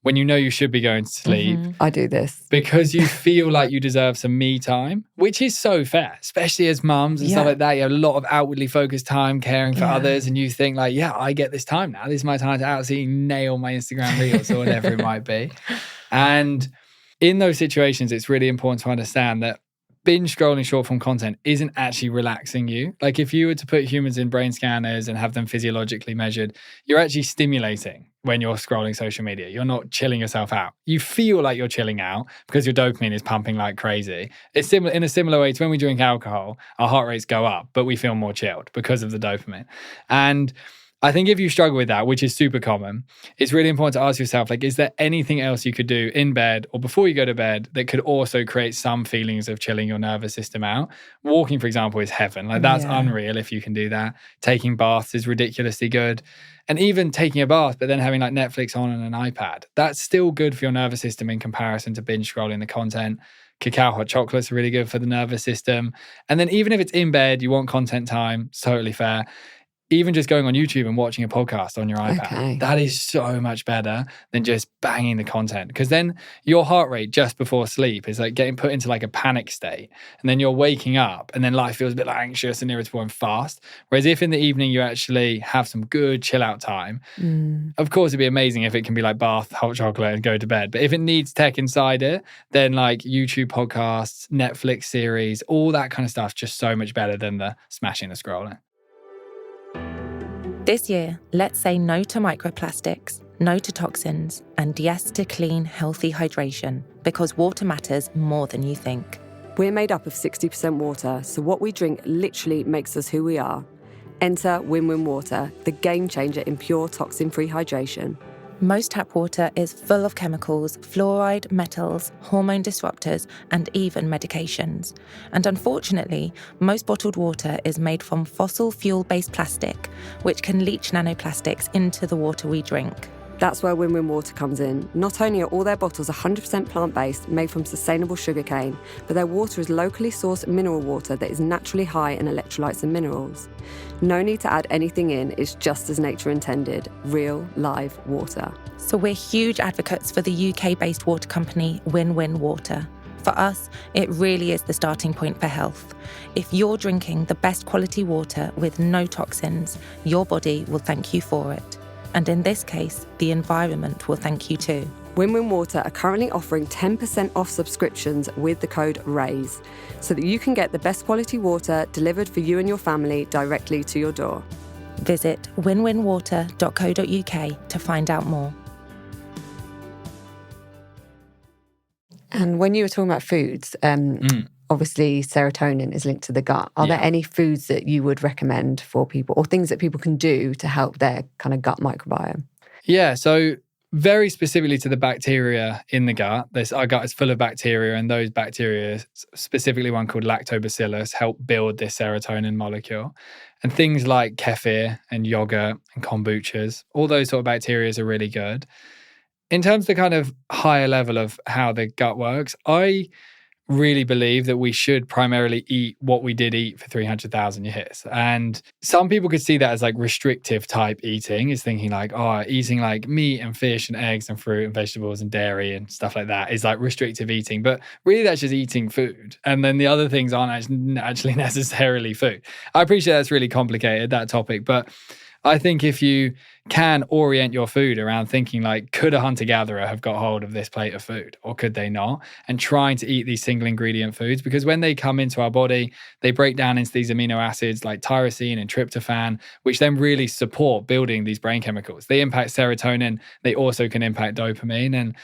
when you know you should be going to sleep. I do this. Because you feel like you deserve some me time, which is so fair, especially as mums and stuff like that. You have a lot of outwardly focused time caring for others and you think like, I get this time now. This is my time to absolutely nail my Instagram reels or whatever it might be. And in those situations, it's really important to understand that binge scrolling short form content isn't actually relaxing you. Like if you were to put humans in brain scanners and have them physiologically measured, you're actually stimulating when you're scrolling social media. You're not chilling yourself out. You feel like you're chilling out because your dopamine is pumping like crazy. It's similar in a similar way to when we drink alcohol, our heart rates go up, but we feel more chilled because of the dopamine. And I think if you struggle with that, which is super common, it's really important to ask yourself, like, is there anything else you could do in bed or before you go to bed that could also create some feelings of chilling your nervous system out? Walking, for example, is heaven. Like, that's unreal if you can do that. Taking baths is ridiculously good. And even taking a bath, but then having like Netflix on and an iPad, that's still good for your nervous system in comparison to binge scrolling the content. Cacao hot chocolates are really good for the nervous system. And then even if it's in bed, you want content time, it's totally fair. Even just going on YouTube and watching a podcast on your iPad, that is so much better than just banging the content. Because then your heart rate just before sleep is like getting put into like a panic state. And then you're waking up and then life feels a bit like anxious and irritable and fast. Whereas if in the evening you actually have some good chill out time, of course it'd be amazing if it can be like bath, hot chocolate and go to bed. But if it needs tech inside it, then like YouTube podcasts, Netflix series, all that kind of stuff, just so much better than the smashing the scrolling. This year, let's say no to microplastics, no to toxins, and yes to clean, healthy hydration, because water matters more than you think. We're made up of 60% water, so what we drink literally makes us who we are. Enter Win-Win Water, the game changer in pure toxin-free hydration. Most tap water is full of chemicals, fluoride, metals, hormone disruptors, and even medications. And unfortunately, most bottled water is made from fossil fuel-based plastic, which can leach nanoplastics into the water we drink. That's where Win-Win Water comes in. Not only are all their bottles 100% plant-based, made from sustainable sugarcane, but their water is locally sourced mineral water that is naturally high in electrolytes and minerals. No need to add anything in, it's just as nature intended, real, live water. So we're huge advocates for the UK-based water company Win-Win Water. For us, it really is the starting point for health. If you're drinking the best quality water with no toxins, your body will thank you for it. And in this case, the environment will thank you too. Win-Win Water are currently offering 10% off subscriptions with the code RAISE, so that you can get the best quality water delivered for you and your family directly to your door. Visit winwinwater.co.uk to find out more. And when you were talking about foods, obviously serotonin is linked to the gut. Are there any foods that you would recommend for people or things that people can do to help their kind of gut microbiome? Yeah, so very specifically to the bacteria in the gut, our gut is full of bacteria, and those bacteria, specifically one called lactobacillus, help build this serotonin molecule. And things like kefir and yogurt and kombuchas, all those sort of bacteria are really good. In terms of the kind of higher level of how the gut works, I really believe that we should primarily eat what we did eat for 300,000 years. And some people could see that as like restrictive type eating, is thinking like, oh, eating like meat and fish and eggs and fruit and vegetables and dairy and stuff like that is like restrictive eating. But really that's just eating food. And then the other things aren't actually necessarily food. I appreciate that's really complicated, that topic, but I think if you can orient your food around thinking like, could a hunter-gatherer have got hold of this plate of food or could they not? And trying to eat these single ingredient foods, because when they come into our body, they break down into these amino acids like tyrosine and tryptophan, which then really support building these brain chemicals. They impact serotonin. They also can impact dopamine. And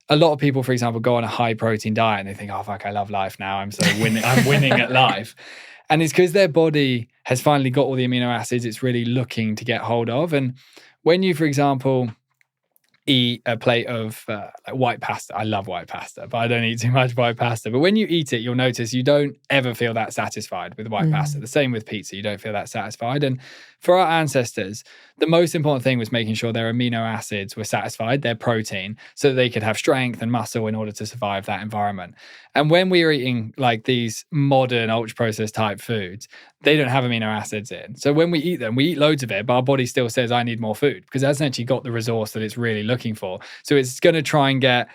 a lot of people, for example, go on a high protein diet and they think, oh, fuck, I love life now. I'm winning at life. And it's because their body has finally got all the amino acids it's really looking to get hold of. And when you, for example, eat a plate of like white pasta, I love white pasta, but I don't eat too much white pasta. But when you eat it, you'll notice you don't ever feel that satisfied with white pasta. The same with pizza, you don't feel that satisfied. And for our ancestors, the most important thing was making sure their amino acids were satisfied, their protein, so that they could have strength and muscle in order to survive that environment. And when we are eating like these modern ultra-processed type foods, they don't have amino acids in. So when we eat them, we eat loads of it, but our body still says, I need more food, because it hasn't actually got the resource that it's really looking for. So it's going to try and get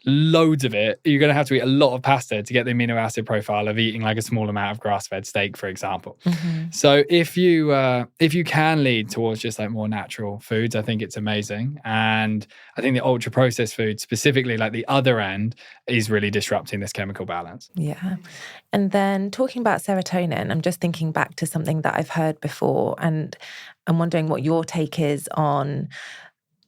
loads of it. You're going to have to eat a lot of pasta to get the amino acid profile of eating like a small amount of grass-fed steak, for example. So if you can lead towards just like more natural foods, I think it's amazing. And I think the ultra processed food, specifically like the other end, is really disrupting this chemical balance. Yeah. And then talking about serotonin, I'm just thinking back to something that I've heard before, and I'm wondering what your take is on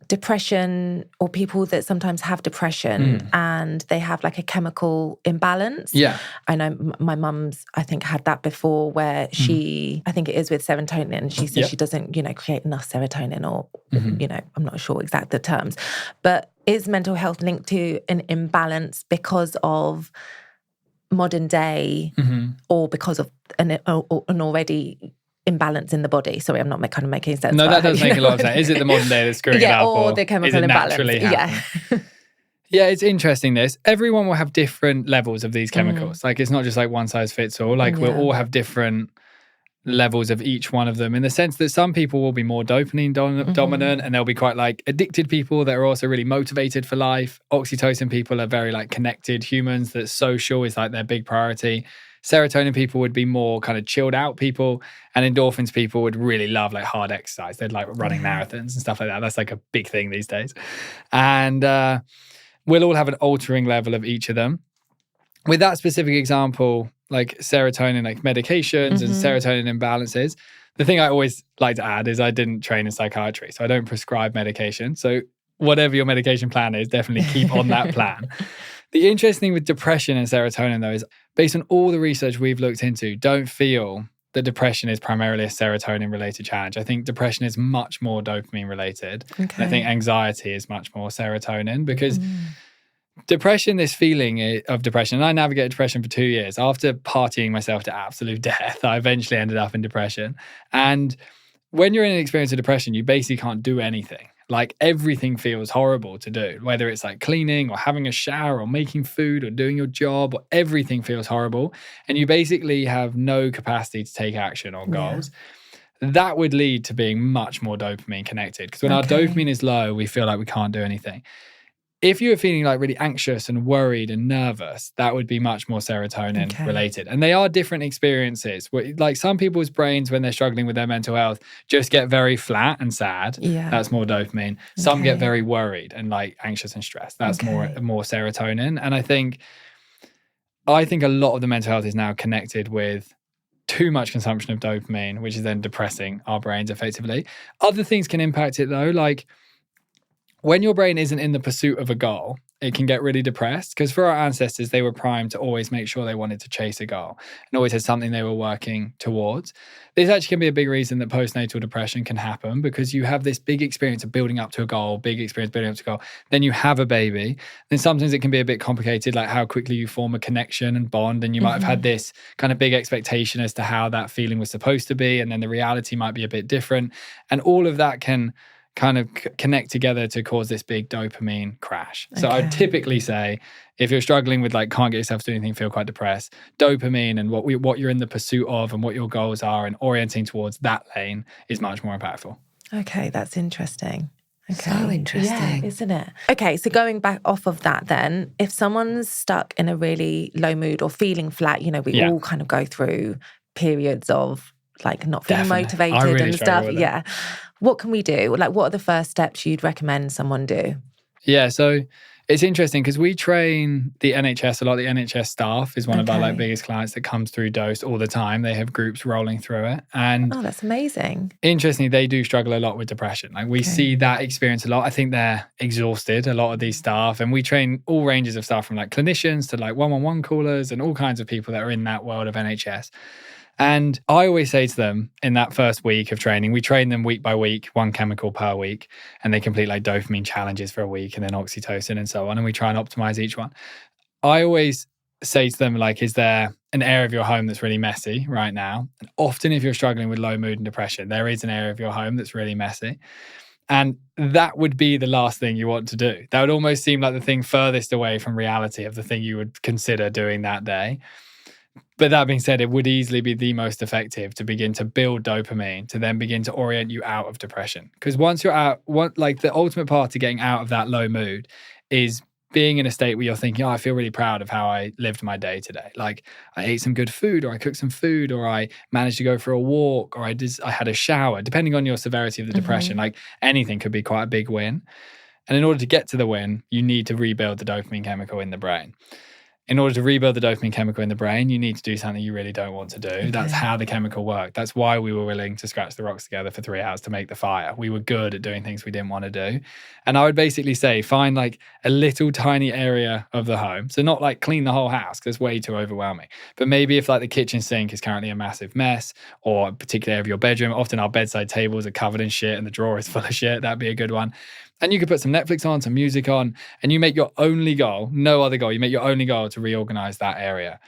depression, or people that sometimes have depression and they have like a chemical imbalance. Yeah. I know my mum's, I think, had that before where she, I think it is with serotonin, she says she doesn't, create enough serotonin or, I'm not sure exact the terms. But is mental health linked to an imbalance because of modern day or because of an already imbalance in the body? Sorry, I'm not kind of making sense. No, that does make a lot of sense. Is it the modern day that's screwing it up? Or the chemical imbalance. Yeah. Yeah, it's interesting this. Everyone will have different levels of these chemicals. Like it's not just like one size fits all. Like we'll all have different levels of each one of them, in the sense that some people will be more dopamine dominant and they'll be quite like addicted people that are also really motivated for life. Oxytocin people are very like connected humans, that social is like their big priority. Serotonin people would be more kind of chilled out people, and endorphins people would really love like hard exercise. They'd like running marathons and stuff like that. That's like a big thing these days. And we'll all have an altering level of each of them. With that specific example, like serotonin, like medications and serotonin imbalances, the thing I always like to add is I didn't train in psychiatry, so I don't prescribe medication. So whatever your medication plan is, definitely keep on that plan. The interesting thing with depression and serotonin, though, is based on all the research we've looked into, don't feel that depression is primarily a serotonin-related challenge. I think depression is much more dopamine-related. Okay. I think anxiety is much more serotonin, because depression, this feeling of depression, and I navigated depression for 2 years. After partying myself to absolute death, I eventually ended up in depression. And when you're in an experience of depression, you basically can't do anything. Like everything feels horrible to do, whether it's like cleaning or having a shower or making food or doing your job, or everything feels horrible. And you basically have no capacity to take action or goals. Yeah. That would lead to being much more dopamine connected, because when our dopamine is low, we feel like we can't do anything. If you were feeling like really anxious and worried and nervous, that would be much more serotonin related. And they are different experiences. Like some people's brains, when they're struggling with their mental health, just get very flat and sad. Yeah. That's more dopamine. Some get very worried and like anxious and stressed. That's more serotonin. And I think a lot of the mental health is now connected with too much consumption of dopamine, which is then depressing our brains effectively. Other things can impact it though, like when your brain isn't in the pursuit of a goal, it can get really depressed, because for our ancestors, they were primed to always make sure they wanted to chase a goal and always had something they were working towards. This actually can be a big reason that postnatal depression can happen, because you have this big experience of building up to a goal, big experience building up to a goal. Then you have a baby. Then sometimes it can be a bit complicated, like how quickly you form a connection and bond. And you might have had this kind of big expectation as to how that feeling was supposed to be. And then the reality might be a bit different. And all of that can kind of connect together to cause this big dopamine crash. So I'd typically say, if you're struggling with like can't get yourself to do anything, feel quite depressed, dopamine and what you're in the pursuit of and what your goals are and orienting towards that lane is much more impactful. Okay, that's interesting. Okay. So interesting. Yeah, isn't it? Okay, so going back off of that then, if someone's stuck in a really low mood or feeling flat, we all kind of go through periods of like not feeling motivated really and stuff. Yeah. What can we do? Like, what are the first steps you'd recommend someone do? Yeah, so it's interesting because we train the NHS a lot. The NHS staff is one of our like biggest clients that comes through D.O.S.E all the time. They have groups rolling through it. And that's amazing. Interestingly, they do struggle a lot with depression. Like we see that experience a lot. I think they're exhausted, a lot of these staff. And we train all ranges of staff, from like clinicians to like one-on-one callers and all kinds of people that are in that world of NHS. And I always say to them in that first week of training, we train them week by week, one chemical per week, and they complete like dopamine challenges for a week and then oxytocin and so on. And we try and optimize each one. I always say to them, like, is there an area of your home that's really messy right now? And often if you're struggling with low mood and depression, there is an area of your home that's really messy. And that would be the last thing you want to do. That would almost seem like the thing furthest away from reality of the thing you would consider doing that day. But that being said, it would easily be the most effective to begin to build dopamine, to then begin to orient you out of depression. Because once you're out, like the ultimate path to getting out of that low mood is being in a state where you're thinking, I feel really proud of how I lived my day today. Like I ate some good food, or I cooked some food, or I managed to go for a walk, or I had a shower, depending on your severity of the depression. Like anything could be quite a big win. And in order to get to the win, you need to rebuild the dopamine chemical in the brain. in order to rebuild the dopamine chemical in the brain, you need to do something you really don't want to do. Okay. That's how the chemical worked. That's why we were willing to scratch the rocks together for 3 hours to make the fire. We were good at doing things we didn't want to do. And I would basically say, find like a little tiny area of the home. So not like clean the whole house, because it's way too overwhelming. But maybe if like the kitchen sink is currently a massive mess, or a particular area of your bedroom, often our bedside tables are covered in shit and the drawer is full of shit, that'd be a good one. And you could put some Netflix on, some music on, and you make your only goal, no other goal, you make your only goal to reorganize that area.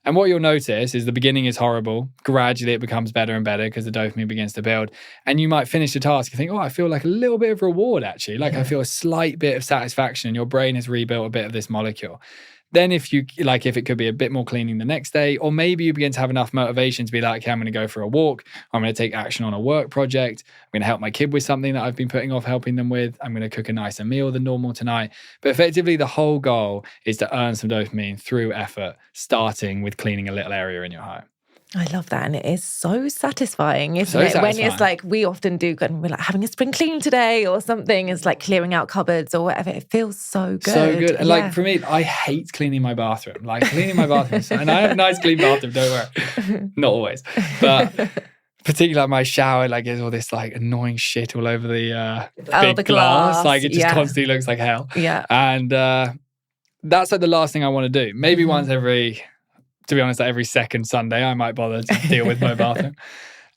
And what you'll notice is the beginning is horrible. Gradually, it becomes better and better because the dopamine begins to build. And you might finish the task. You think, oh, I feel like a little bit of reward, actually. Like I feel a slight bit of satisfaction. And your brain has rebuilt a bit of this molecule. Then if it could be a bit more cleaning the next day, or maybe you begin to have enough motivation to be like, okay, I'm going to go for a walk. I'm going to take action on a work project. I'm going to help my kid with something that I've been putting off helping them with. I'm going to cook a nicer meal than normal tonight. But effectively, the whole goal is to earn some dopamine through effort, starting with cleaning a little area in your home. I love that. And it is so satisfying, isn't it? When it's like, we often do, and we're like having a spring clean today or something. It's like clearing out cupboards or whatever. It feels so good. So good. And like for me, I hate cleaning my bathroom. Like cleaning my bathroom. And I have a nice clean bathroom, don't worry. Not always. But particularly like my shower, like there's all this like annoying shit all over the big glass. Like it just constantly looks like hell. Yeah. And that's like the last thing I want to do. Maybe once every... To be honest, like every second Sunday, I might bother to deal with my bathroom.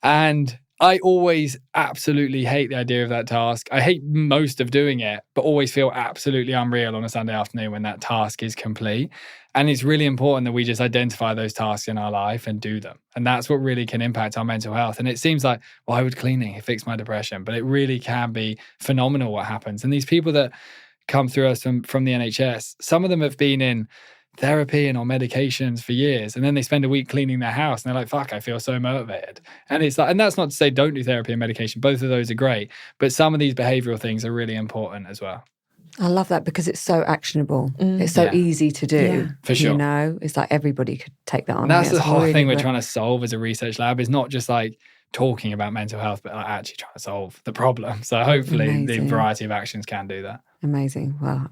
And I always absolutely hate the idea of that task. I hate most of doing it, but always feel absolutely unreal on a Sunday afternoon when that task is complete. And it's really important that we just identify those tasks in our life and do them. And that's what really can impact our mental health. And it seems like, why would cleaning fix my depression? But it really can be phenomenal what happens. And these people that come through us from the NHS, some of them have been in therapy and on medications for years, and then they spend a week cleaning their house and they're like, fuck, I feel so motivated. And it's like, and that's not to say don't do therapy and medication, both of those are great, but some of these behavioral things are really important as well. I love that because it's so actionable. It's so easy to do. Yeah, for sure. You know, it's like everybody could take that on. And that's the whole thing we're trying to solve as a research lab, is not just like talking about mental health, but like actually trying to solve the problem. So hopefully the variety of actions can do that. Amazing. Well,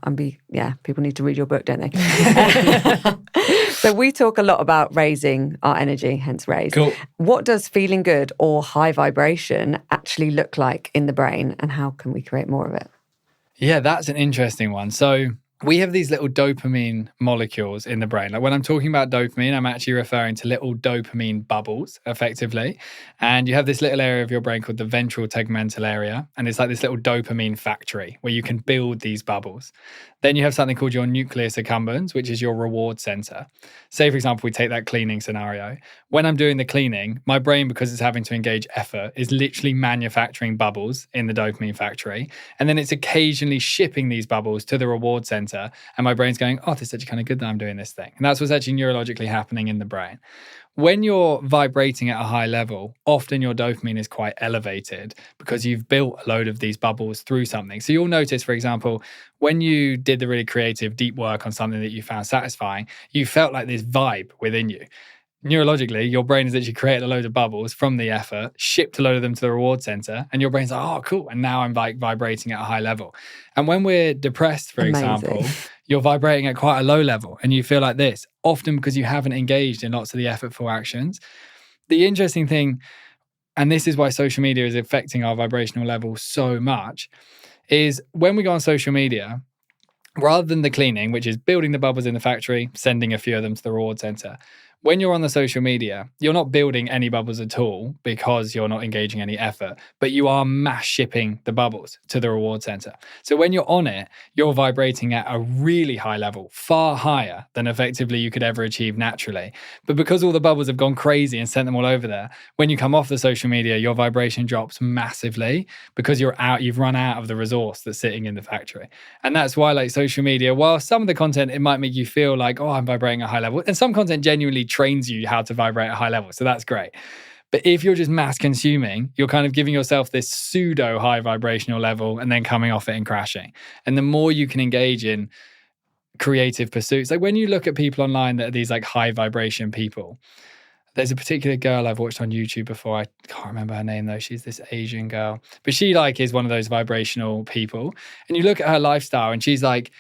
people need to read your book, don't they? So we talk a lot about raising our energy, hence raise. Cool. What does feeling good or high vibration actually look like in the brain, and how can we create more of it? Yeah, that's an interesting one. So we have these little dopamine molecules in the brain. Like when I'm talking about dopamine, I'm actually referring to little dopamine bubbles, effectively. And you have this little area of your brain called the ventral tegmental area. And it's like this little dopamine factory where you can build these bubbles. Then you have something called your nucleus accumbens, which is your reward center. Say, for example, we take that cleaning scenario. When I'm doing the cleaning, my brain, because it's having to engage effort, is literally manufacturing bubbles in the dopamine factory. And then it's occasionally shipping these bubbles to the reward center. And my brain's going, oh, this is actually kind of good that I'm doing this thing. And that's what's actually neurologically happening in the brain. When you're vibrating at a high level, often your dopamine is quite elevated because you've built a load of these bubbles through something. So you'll notice, for example, when you did the really creative, deep work on something that you found satisfying, you felt like this vibe within you. Neurologically, your brain has actually created a load of bubbles from the effort, shipped a load of them to the reward center, and your brain's like, oh, cool. And now I'm like vibrating at a high level. And when we're depressed, for example, you're vibrating at quite a low level and you feel like this, often because you haven't engaged in lots of the effortful actions. The interesting thing, and this is why social media is affecting our vibrational level so much, is when we go on social media, rather than the cleaning, which is building the bubbles in the factory, sending a few of them to the reward center, when you're on the social media, you're not building any bubbles at all because you're not engaging any effort, but you are mass shipping the bubbles to the reward center. So when you're on it, you're vibrating at a really high level, far higher than effectively you could ever achieve naturally. But because all the bubbles have gone crazy and sent them all over there, when you come off the social media, your vibration drops massively because you've run out of the resource that's sitting in the factory. And that's why, like, social media, while some of the content, it might make you feel like, oh, I'm vibrating at a high level. And some content genuinely trains you how to vibrate at a high level. So that's great. But if you're just mass consuming, you're kind of giving yourself this pseudo high vibrational level and then coming off it and crashing. And the more you can engage in creative pursuits, like when you look at people online that are these like high vibration people, there's a particular girl I've watched on YouTube before. I can't remember her name though. She's this Asian girl, but she like is one of those vibrational people. And you look at her lifestyle and she's like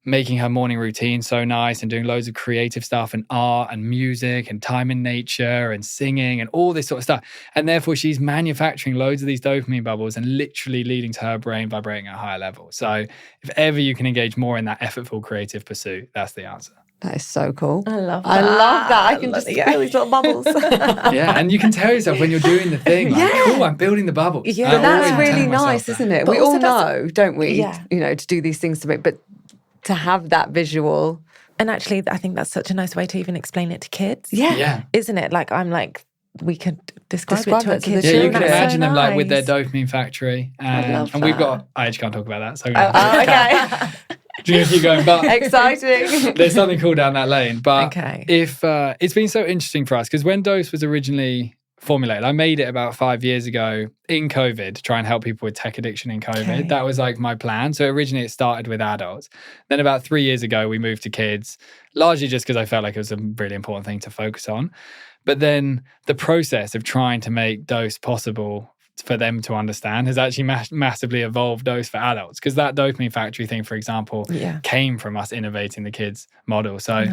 making her morning routine so nice and doing loads of creative stuff and art and music and time in nature and singing and all this sort of stuff. And therefore, she's manufacturing loads of these dopamine bubbles and literally leading to her brain vibrating at a higher level. So if ever you can engage more in that effortful creative pursuit, that's the answer. That is so cool. I love that. I love that. I can just feel these little bubbles. Yeah, and you can tell yourself when you're doing the thing, like, cool, I'm building the bubbles. Yeah, But that's always really tell myself nice, that. isn't it? But We all also know, don't we? Yeah. You know, to do these things to make, but to have that visual. And actually, I think that's such a nice way to even explain it to kids. Yeah. Isn't it? Like, I'm like, we could describe it Describe to a it to kid. the Yeah, you can children. imagine them like with their nice. dopamine factory. love And we've that. got, I actually can't talk about that. So Okay. do you keep going? But Exciting. there's something cool down that lane. But Okay. if it's been so interesting for us, because when D.O.S.E was originally formulated, I made it about 5 years ago in COVID to try and help people with tech addiction in COVID. Okay. That was like my plan. So originally it started with adults. Then about 3 years ago, we moved to kids, largely just because I felt like it was a really important thing to focus on. But then the process of trying to make D.O.S.E possible for them to understand has actually massively evolved D.O.S E for adults, because that dopamine factory thing, for example, came from us innovating the kids model. So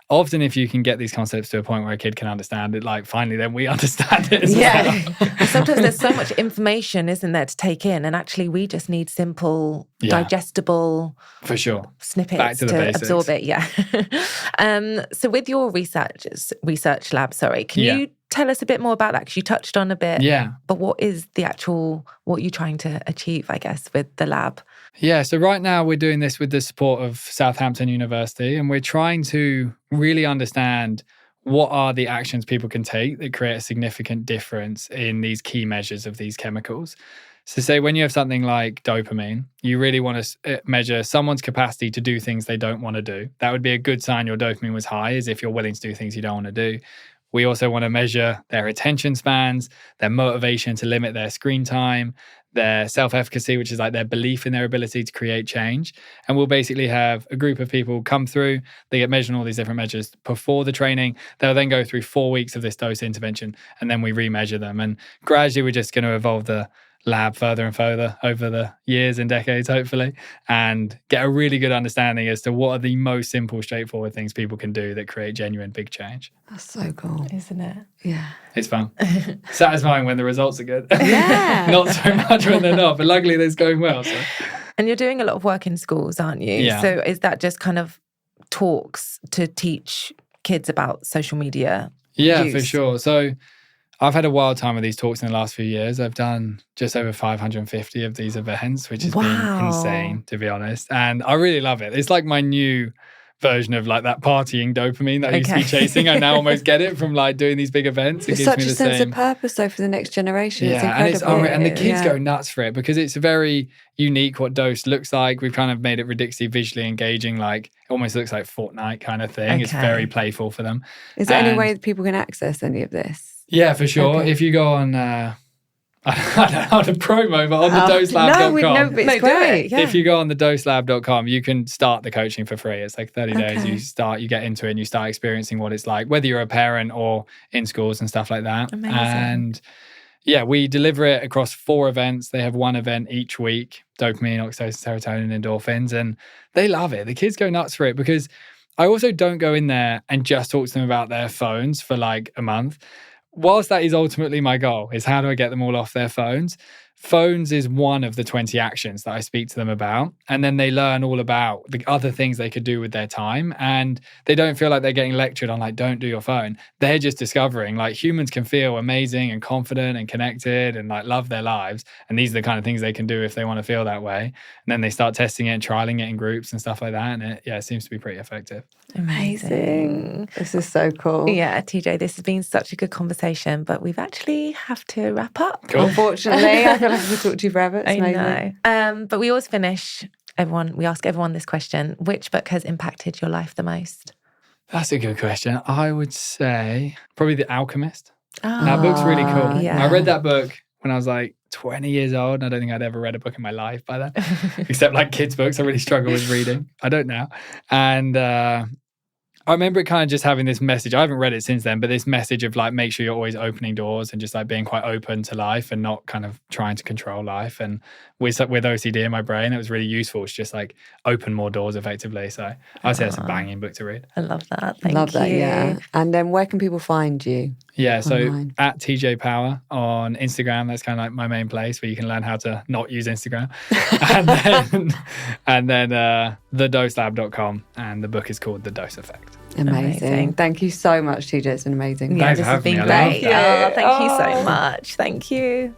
often if you can get these concepts to a point where a kid can understand it, like finally then we understand it as well. Sometimes there's so much information, isn't there, to take in, and actually we just need simple, digestible for sure snippets back to the basics. Absorb it. So with your research lab, can you tell us a bit more about that? Because you touched on a bit. But what is what you're trying to achieve, I guess, with the lab? Yeah, so right now we're doing this with the support of Southampton University, and we're trying to really understand what are the actions people can take that create a significant difference in these key measures of these chemicals. So say when you have something like dopamine, you really want to measure someone's capacity to do things they don't want to do. That would be a good sign your dopamine was high, is if you're willing to do things you don't want to do. We also want to measure their attention spans, their motivation to limit their screen time, their self-efficacy, which is like their belief in their ability to create change. And we'll basically have a group of people come through, they get measured on all these different measures before the training. They'll then go through 4 weeks of this D.O.S.E intervention, and then we remeasure them. And gradually we're just going to evolve the lab further and further over the years and decades, hopefully, and get a really good understanding as to what are the most simple, straightforward things people can do that create genuine big change. That's so cool. Isn't it? Yeah. It's fun. Satisfying when the results are good. Yeah. Not so much when they're not, but luckily it's going well. So. And you're doing a lot of work in schools, aren't you? Yeah. So is that just kind of talks to teach kids about social media? Yeah, use? for sure. So I've had a wild time with these talks in the last few years. I've done just over 550 of these events, which has been insane, to be honest. And I really love it. It's like my new version of like that partying dopamine that I used to be chasing. I now almost get it from like doing these big events. It's such a sense of purpose though for the next generation. Yeah, it's incredible. and the kids go nuts for it because it's very unique what D.O.S.E looks like. We've kind of made it ridiculously visually engaging, like it almost looks like Fortnite kind of thing. It's very playful for them. Is there any way that people can access any of this? Yeah, for sure. If you go on, I don't know how to promo, but on the doselab.com. No, it's great. Yeah. If you go on the doselab.com, you can start the coaching for free. It's like 30 days. You get into it and you start experiencing what it's like, whether you're a parent or in schools and stuff like that. Amazing. And yeah, we deliver it across 4 events. They have 1 event each week, dopamine, oxytocin, serotonin, endorphins, and they love it. The kids go nuts for it because I also don't go in there and just talk to them about their phones for like a month. Whilst that is ultimately my goal, is how do I get them all off their phones? Phones is one of the 20 actions that I speak to them about. And then they learn all about the other things they could do with their time. And they don't feel like they're getting lectured on like, don't do your phone. They're just discovering like humans can feel amazing and confident and connected and like love their lives. And these are the kind of things they can do if they want to feel that way. And then they start testing it and trialing it in groups and stuff like that. And it seems to be pretty effective. Amazing. This is so cool. Yeah, TJ, this has been such a good conversation, but we've actually have to wrap up. Cool. Unfortunately, I feel like I could talk to you forever. It's amazing. I know. But we always we ask everyone this question: which book has impacted your life the most? That's a good question. I would say probably The Alchemist. That book's really cool. Yeah. I read that book when I was like 20 years old. And I don't think I'd ever read a book in my life by then, except like kids' books. I really struggle with reading. I don't now. And I remember it kind of just having this message. I haven't read it since then, but this message of like, make sure you're always opening doors and just like being quite open to life and not kind of trying to control life. And with OCD in my brain, it was really useful. It's just like open more doors effectively. So I'd say it's a banging book to read. I love that. Thank Love you. that, yeah. And then where can people find you? Yeah, so online? at TJ Power on Instagram, that's kind of like my main place where you can learn how to not use Instagram. and then thedoselab.com, and the book is called The Dose Effect. Amazing. Thank you so much, TJ. It's been amazing. Yeah, Thanks this for has having been me. I love great. that. Thank you so much. Thank you.